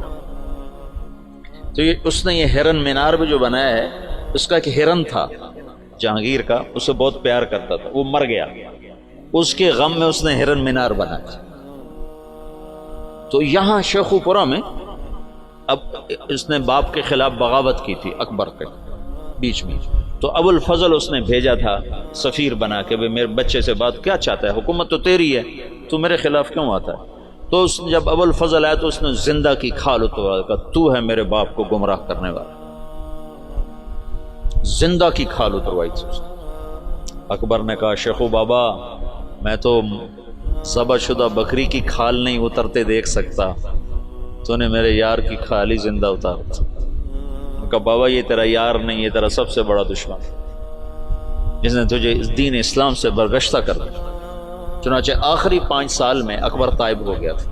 تو اس نے یہ ہرن مینار بھی جو بنایا ہے، اس کا ایک ہرن تھا جہانگیر کا، اسے بہت پیار کرتا تھا، وہ مر گیا، اس کے غم میں اس نے ہرن مینار بنایا۔ تو یہاں شیخو پورہ میں اب اس نے باپ کے خلاف بغاوت کی تھی اکبر کے بیچ میں، تو ابو الفضل اس نے بھیجا تھا سفیر بنا کے، میرے بچے سے بات کیا چاہتا ہے، حکومت تو تیری ہے، تو میرے خلاف کیوں آتا ہے؟ تو جب ابو الفضل آیا تو اس نے زندہ کی کھال اتروا، کہا تو ہے میرے باپ کو گمراہ کرنے والا، زندہ کی کھال اتروائی تھی اس نے۔ اکبر نے کہا شیخو بابا میں تو ذبح شدہ بکری کی کھال نہیں اترتے دیکھ سکتا، تو نے میرے یار کی کھال ہی زندہ اتار دی۔ کہا بابا یہ تیرا یار نہیں، یہ تیرا سب سے بڑا دشمن جس نے تجھے اس دین اسلام سے برگشتہ کر دیا۔ چنانچہ آخری 5 سال میں اکبر طائب ہو گیا تھا،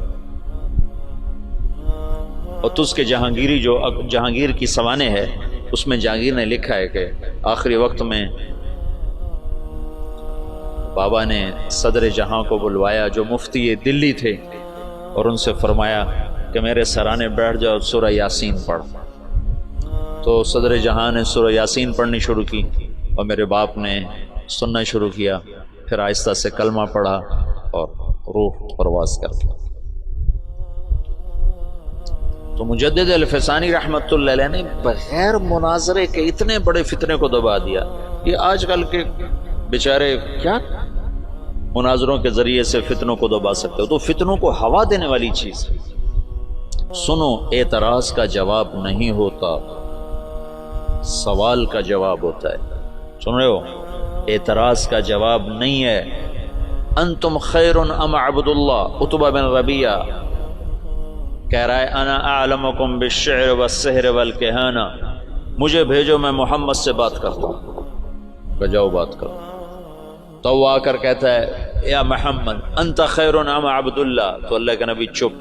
اور تس کے جہانگیری جو جہانگیر کی سوانح ہے اس میں جہانگیر نے لکھا ہے کہ آخری وقت میں بابا نے صدر جہاں کو بلوایا جو مفتی دلی تھے، اور ان سے فرمایا کہ میرے سرانے بیٹھ جاؤ، سورہ یاسین پڑھ۔ تو صدر جہاں نے سورہ یاسین پڑھنی شروع کی، اور میرے باپ نے سننا شروع کیا، پھر آہستہ سے کلمہ پڑھا اور روح پرواز کر گیا۔ تو مجدد الفسانی رحمۃ اللہ علیہ نے بغیر مناظرے کے اتنے بڑے فتنے کو دبا دیا۔ یہ آج کل کے بیچارے کیا مناظروں کے ذریعے سے فتنوں کو دبا سکتے ہو؟ تو فتنوں کو ہوا دینے والی چیز۔ سنو، اعتراض کا جواب نہیں ہوتا، سوال کا جواب ہوتا ہے۔ سن رہے ہو؟ اعتراض کا جواب نہیں ہے۔ انتم خیر ام عبد اللہ، عتبہ بن ربیعہ کہہ رہا ہے انا اعلمکم بالشعر والسحر والکہانہ، مجھے بھیجو میں محمد سے بات کرتا ہوں۔ کہ جاؤ بات کرو۔ تو وہ آ کر کہتا ہے یا محمد انت خیر ام عبد اللہ، تو اللہ کا نبی چپ۔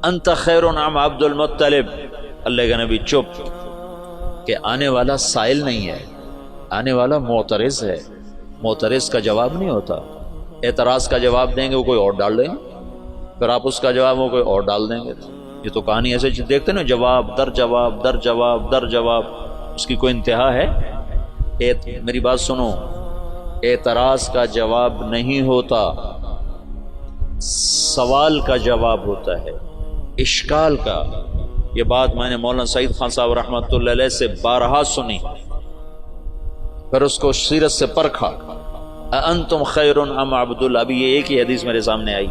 انت خیر ام عبد المطلب، اللہ کا نبی چپ۔ کہ آنے والا سائل نہیں ہے، آنے والا معترض ہے، معترض کا جواب نہیں ہوتا۔ اعتراض کا جواب دیں گے وہ کوئی اور ڈال دیں گے، پھر آپ اس کا جواب وہ کوئی اور ڈال دیں گے۔ یہ تو کہانی ایسے دیکھتے نا، جواب در جواب در جواب در جواب، اس کی کوئی انتہا ہے؟ میری بات سنو، اعتراض کا جواب نہیں ہوتا، سوال کا جواب ہوتا ہے، اشکال کا۔ یہ بات میں نے مولانا سعید خان صاحب رحمۃ اللہ علیہ سے بارہا سنی، پھر اس کو سیرت سے پرکھا۔ انتم خیر ام عبد اللہ، ابھی یہ ایک ہی حدیث میرے سامنے آئی،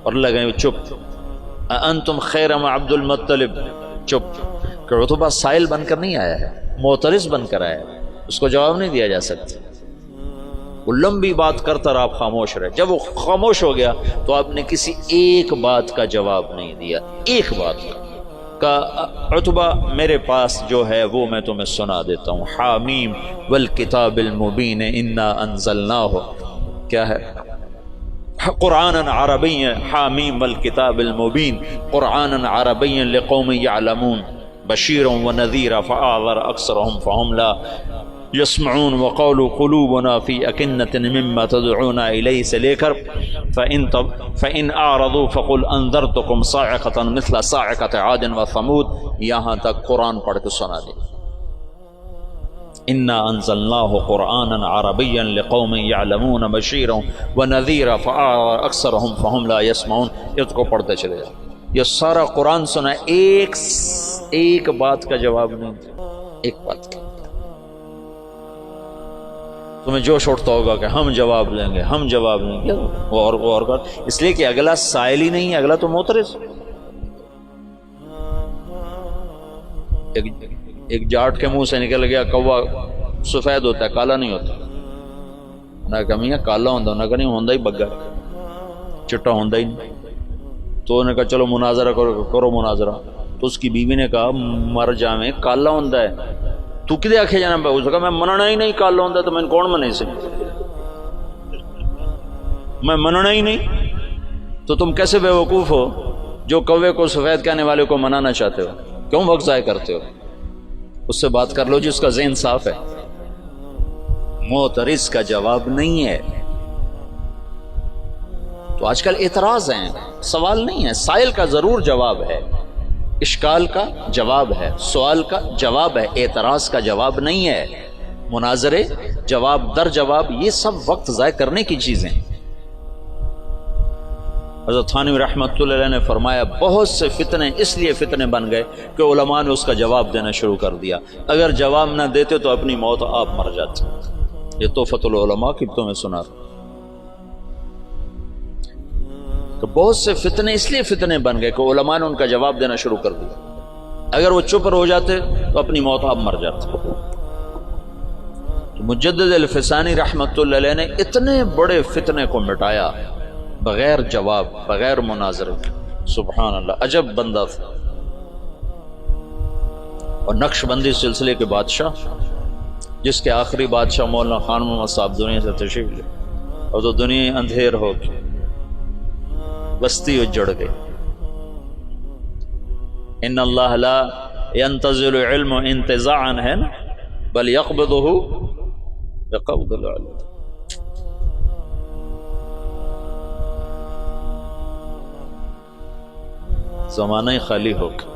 اور لگے چپ۔ انتم خیر ام عبد المطلب، چپ۔ کہ عتبہ سائل بن کر نہیں آیا ہے، معترض بن کر آیا ہے، اس کو جواب نہیں دیا جا سکتا۔ وہ لمبی بات کرتا رہا، آپ خاموش رہے۔ جب وہ خاموش ہو گیا تو آپ نے کسی ایک بات کا جواب نہیں دیا، ایک بات کا۔ عتبہ میرے پاس جو ہے وہ میں تمہیں سنا دیتا ہوں۔ حامیم والکتاب المبین انا انزلناہ، کیا ہے؟ قرآنا عربی، حامیم والکتاب المبین قرآنا عربی لقوم یعلمون بشیرا ونذیرا فاعذر اکثرهم فهم لا یسمعون وقولوا قلوبنا فی اکنۃ مما تدعونا الیہ سے لے کر فإن اعرضوا فقل انذرتکم صاعقۃ مثل صاعقۃ عاد وثمود، یہاں تک قرآن پڑھ کے سنا دیں۔ انا انزلناہ قرآنا عربیا لقوم یعلمون بشیرا ونذیرا فاعرض اکثرهم فهم لا یسمعون، اس کو پڑھتے چلے جاؤ۔ یہ سارا قرآن سنا، ایک بات کا جواب نہیں، ایک بات کا۔ تمہیں جوش اٹھتا ہوگا کہ ہم جواب لیں گے، ہم جواب لیں گے، وہ اور اس لیے کہ اگلا سائل ہی نہیں ہے، اگلا تو معترض۔ ایک جاٹ کے منہ سے نکل گیا کوا سفید ہوتا ہے، کالا نہیں ہوتا۔ نہ کہ میاں کالا ہوندا، نہ کہ نہیں ہوندا ہی بگا، چٹا ہوندا ہی نہیں۔ تو انہوں نے کہا چلو مناظرہ کرو مناظرہ۔ تو اس کی بیوی نے کہا مر جاویں، کالا ہوندا ہے، تو کدے آکھے جانا پہ؟ اس نے کہا میں مننا ہی نہیں، کالا ہوندا تو میں کون منے سے، میں مننا ہی نہیں۔ تو تم کیسے بے وقوف ہو جو کوے کو سفید کہنے والے کو منانا چاہتے ہو؟ کیوں وقت ضائع کرتے ہو؟ اس سے بات کر لو جس کا ذہن صاف ہے۔ معترض کا جواب نہیں ہے۔ تو آج کل اعتراض ہیں، سوال نہیں ہے۔ سائل کا ضرور جواب ہے، اشکال کا جواب ہے، سوال کا جواب ہے، اعتراض کا جواب نہیں ہے۔ مناظرے، جواب در جواب، یہ سب وقت ضائع کرنے کی چیزیں۔ حضرت تھانوی رحمۃ اللہ علیہ نے فرمایا بہت سے فتنے اس لیے فتنے بن گئے کہ علماء نے اس کا جواب دینا شروع کر دیا، اگر جواب نہ دیتے تو اپنی موت آپ مر جاتے۔ یہ تحفۃ العلماء کی تمہیں سنا کہ بہت سے فتنے اس لیے فتنے بن گئے کہ علماء نے ان کا جواب دینا شروع کر دیا، اگر وہ چپ ہو جاتے تو اپنی موت آپ مر جاتے۔ مجدد الفسانی رحمۃ اللہ علیہ نے اتنے بڑے فتنے کو مٹایا بغیر جواب، بغیر مناظرے. سبحان اللہ، عجب بندہ تھا. اور نقش بندی سلسلے کے بادشاہ، جس کے آخری بادشاہ مولانا خان محمد صاحب دنیا سے تشریف لے، اور تو دنیا اندھیر ہو گئی، بستی اجڑ گئی. ان اللہ لا ينتزل علم انتزاعا ہے نا، بل يقبضه بقبض العلم. زمانہ خالی ہو گیا.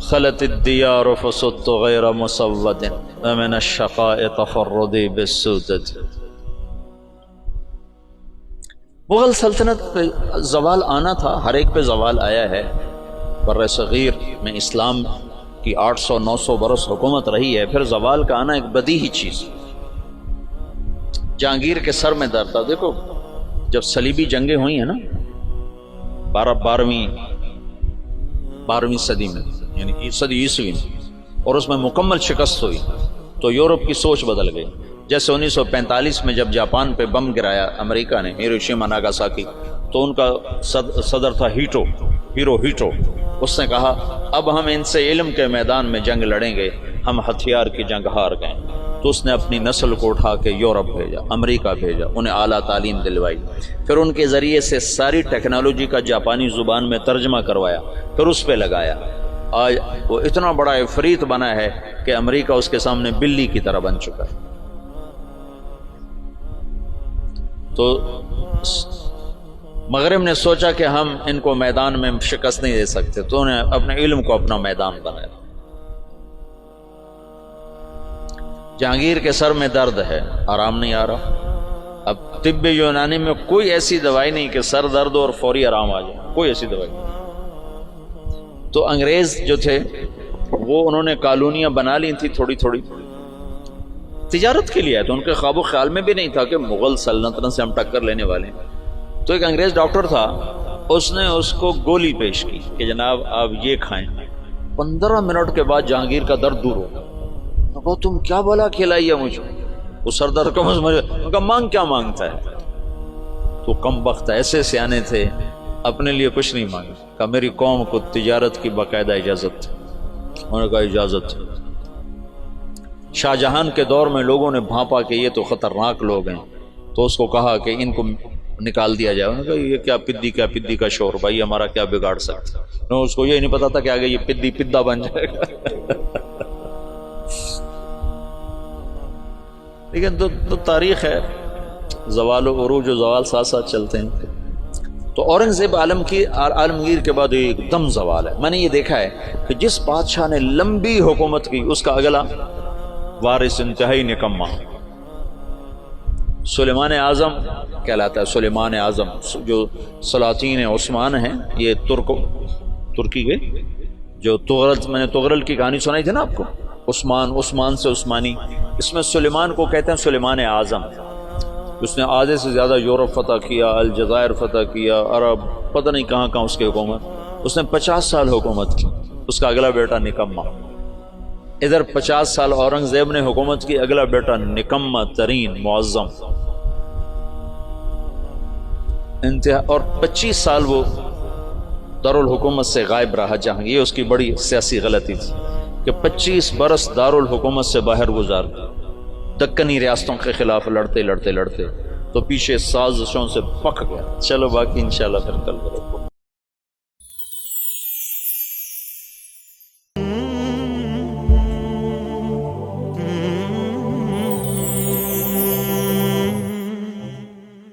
خلت الدیار فصدت غیر مسود ومن الشقاء تفردی بالسودد. مغل سلطنت پہ زوال آنا تھا، ہر ایک پہ زوال آیا ہے. بر صغیر میں اسلام کی 800-900 برس حکومت رہی ہے، پھر زوال کا آنا ایک بدیہی چیز. جہانگیر کے سر میں درد تھا. دیکھو جب صلیبی جنگیں ہوئی ہیں نا 12ویں صدی میں، یعنی صدی عیسوی میں، اور اس میں مکمل شکست ہوئی، تو یورپ کی سوچ بدل گئی. جیسے 1945 میں جب جاپان پہ بم گرایا امریکہ نے، ہیروشیما ناگاساکی، تو ان کا صدر تھا ہیرو ہیٹو. اس نے کہا اب ہم ان سے علم کے میدان میں جنگ لڑیں گے، ہم ہتھیار کی جنگ ہار گئے. تو اس نے اپنی نسل کو اٹھا کے یورپ بھیجا، امریکہ بھیجا، انہیں اعلیٰ تعلیم دلوائی، پھر ان کے ذریعے سے ساری ٹیکنالوجی کا جاپانی زبان میں ترجمہ کروایا، پھر اس پہ لگایا. آج وہ اتنا بڑا عفریت بنا ہے کہ امریکہ اس کے سامنے بلی کی طرح بن چکا ہے. تو مغرب نے سوچا کہ ہم ان کو میدان میں شکست نہیں دے سکتے، تو انہیں اپنے علم کو اپنا میدان بنایا. جہانگیر کے سر میں درد ہے، آرام نہیں آ رہا. اب طب یونانی میں کوئی ایسی دوائی نہیں کہ سر درد اور فوری آرام آ جائے، کوئی ایسی دوائی نہیں. تو انگریز جو تھے وہ انہوں نے کالونیاں بنا لی تھی تھوڑی تھوڑی تجارت کے لیے. تو ان کے خواب و خیال میں بھی نہیں تھا کہ مغل سلطنت سے ہم ٹکر لینے والے ہیں. تو ایک انگریز ڈاکٹر تھا، اس نے اس کو گولی پیش کی کہ جناب آپ یہ کھائیں. 15 منٹ کے بعد جہانگیر کا درد دور ہو گیا. تم کیا بولا کھلائی ہے مجھے؟ وہ سر درد کا مجھے مانگ کیا مانگتا ہے؟ تو کم بخت ایسے سیانے تھے، اپنے لیے کچھ نہیں مانگا. کہا میری قوم کو تجارت کی باقاعدہ اجازت تھی. انہوں نے کہا اجازت. شاہ جہان کے دور میں لوگوں نے بھانپا کہ یہ تو خطرناک لوگ ہیں، تو اس کو کہا کہ ان کو نکال دیا جائے. انہوں نے کہا یہ کیا پدی کا شور، بھائی ہمارا کیا بگاڑ سکتا. اس کو یہ نہیں پتا تھا کہ آگے یہ پدی پدا بن جائے گا. لیکن تو تاریخ ہے، زوال و عروج و زوال ساتھ ساتھ چلتے ہیں. تو اورنگزیب عالمگیر کے بعد ایک دم زوال ہے. میں نے یہ دیکھا ہے کہ جس بادشاہ نے لمبی حکومت کی اس کا اگلا وارث انتہائی نکما. سلیمان اعظم کہلاتا ہے. سلیمان اعظم جو سلاطین عثمان ہیں، یہ ترکی کے جو تغرل، میں نے تغرل کی کہانی سنائی تھی نا آپ کو، عثمان سے عثمانی، اس میں سلیمان کو کہتے ہیں سلیمان اعظم. اس نے آدھے سے زیادہ یورپ فتح کیا، الجزائر فتح کیا، عرب، پتہ نہیں کہاں کہاں اس کی حکومت. اس نے 50 سال حکومت کی. اس کا اگلا بیٹا نکما. ادھر 50 سال اورنگزیب نے حکومت کی، اگلا بیٹا نکما ترین معظم انتہا. اور 25 سال وہ دارالحکومت سے غائب رہا جہاں. یہ اس کی بڑی سیاسی غلطی تھی کہ 25 برس دارالحکومت سے باہر گزار، دکنی ریاستوں کے خلاف لڑتے تو پیچھے سازشوں سے پک گیا. چلو باقی انشاءاللہ پھر کل کرو.